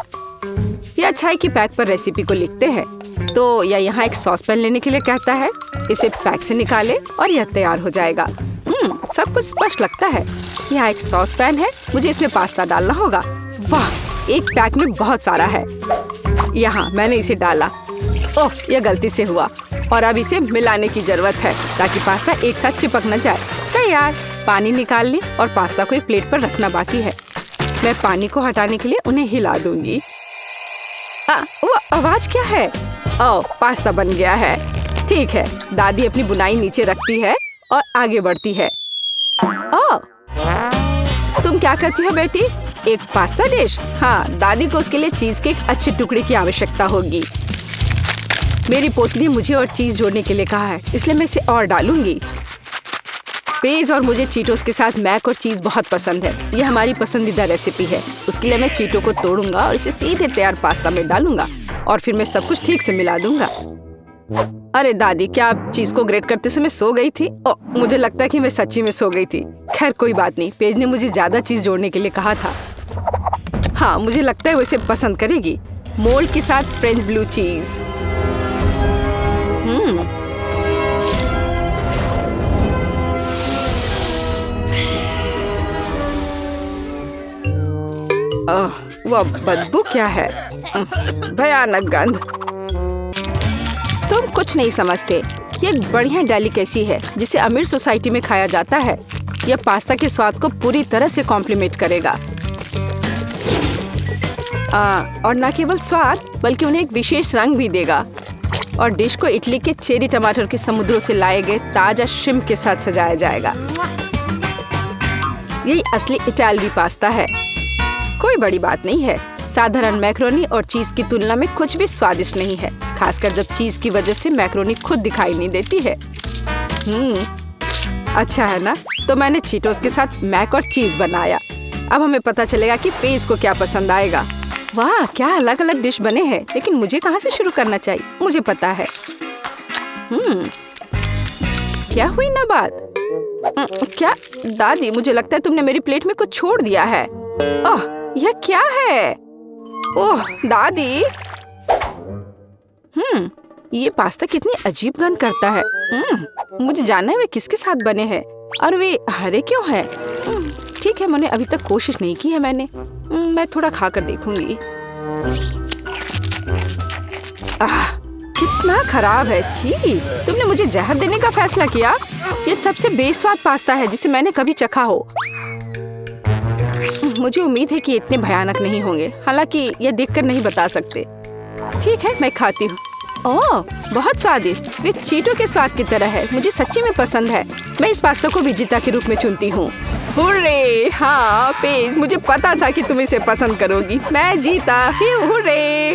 यह अच्छा है कि पैक पर रेसिपी को लिखते हैं। तो यह यहाँ एक सॉस पैन लेने के लिए कहता है। इसे पैक से निकाले और यह तैयार हो जाएगा। सब कुछ स्पष्ट लगता है। यहाँ एक सॉस पैन है, मुझे इसमें पास्ता डालना होगा। वाह, एक पैक में बहुत सारा है। यहाँ मैंने इसे डाला। यह गलती से हुआ और अब इसे मिलाने की जरूरत है ताकि पास्ता एक साथ चिपक न जाए। तैयार। पानी निकाल ली और पास्ता को एक प्लेट पर रखना बाकी है। मैं पानी को हटाने के लिए उन्हें हिला दूंगी। वो आवाज क्या है? पास्ता बन गया है। ठीक है, दादी अपनी बुनाई नीचे रखती है और आगे बढ़ती है। तुम क्या करती हो बेटी? एक पास्ता डिश? हाँ, दादी को उसके लिए चीज के एक अच्छे टुकड़े की आवश्यकता होगी। मेरी पोती ने मुझे और चीज जोड़ने के लिए कहा है, इसलिए मैं इसे और डालूंगी। पेज और मुझे चीटोस के साथ मैक और चीज बहुत पसंद है। यह हमारी पसंदीदा रेसिपी है। उसके लिए मैं चीटो को तोड़ूंगा और इसे सीधे तैयार पास्ता में डालूंगा और फिर मैं सब कुछ ठीक से मिला दूंगा। अरे दादी, क्या आप चीज को ग्रेट करते समय सो गई थी? मुझे लगता है कि मैं सच्ची में सो गई थी। खैर कोई बात नहीं, पेज ने मुझे ज्यादा चीज जोड़ने के लिए कहा था। हाँ, मुझे लगता है वो इसे पसंद करेगी। मोल्ड के साथ फ्रेंच ब्लू चीज। वो बदबू क्या है? भयानक गंध। तुम कुछ नहीं समझते। ये एक बढ़िया डेलिकेसी है जिसे अमीर सोसाइटी में खाया जाता है। यह पास्ता के स्वाद को पूरी तरह से कॉम्प्लीमेंट करेगा। और न केवल स्वाद, बल्कि उन्हें एक विशेष रंग भी देगा। और डिश को इटली के चेरी टमाटर के समुद्रों से लाए गए ताजा श्रिम्प के साथ सजाया जाएगा। यही असली इटालवी पास्ता है। कोई बड़ी बात नहीं है। साधारण मैक्रोनी और चीज की तुलना में कुछ भी स्वादिष्ट नहीं है, खासकर जब चीज की वजह से मैक्रोनी खुद दिखाई नहीं देती है। अच्छा है ना? तो मैंने चीटोस के साथ मैक और चीज बनाया। अब हमें पता चलेगा कि पेज को क्या पसंद आएगा। वाह, क्या अलग अलग डिश बने हैं, लेकिन मुझे कहाँ से शुरू करना चाहिए? मुझे पता है। क्या हुई ना बात? क्या दादी, मुझे लगता है तुमने मेरी प्लेट में कुछ छोड़ दिया है। यह क्या है? ओह दादी, ये पास्ता कितनी अजीब गंध करता है। मुझे जानना है वे किसके साथ बने हैं और वे हरे क्यों हैं। ठीक है, मैंने अभी तक कोशिश नहीं की है। मैं थोड़ा खाकर देखूंगी। कितना खराब है। छी, तुमने मुझे जहर देने का फैसला किया। ये सबसे बेस्वाद पास्ता है जिसे मैंने कभी चखा हो। मुझे उम्मीद है कि इतने भयानक नहीं होंगे, हालांकि यह देखकर नहीं बता सकते। ठीक है, मैं खाती हूँ। ओह, बहुत स्वादिष्ट। वे चीटो के स्वाद की तरह है। मुझे सच्ची में पसंद है। मैं इस पास्ता को विजेता के रूप में चुनती हूँ। हुर्रे! हाँ पेज, मुझे पता था कि तुम इसे पसंद करोगी। मैं जीता। हुर्रे!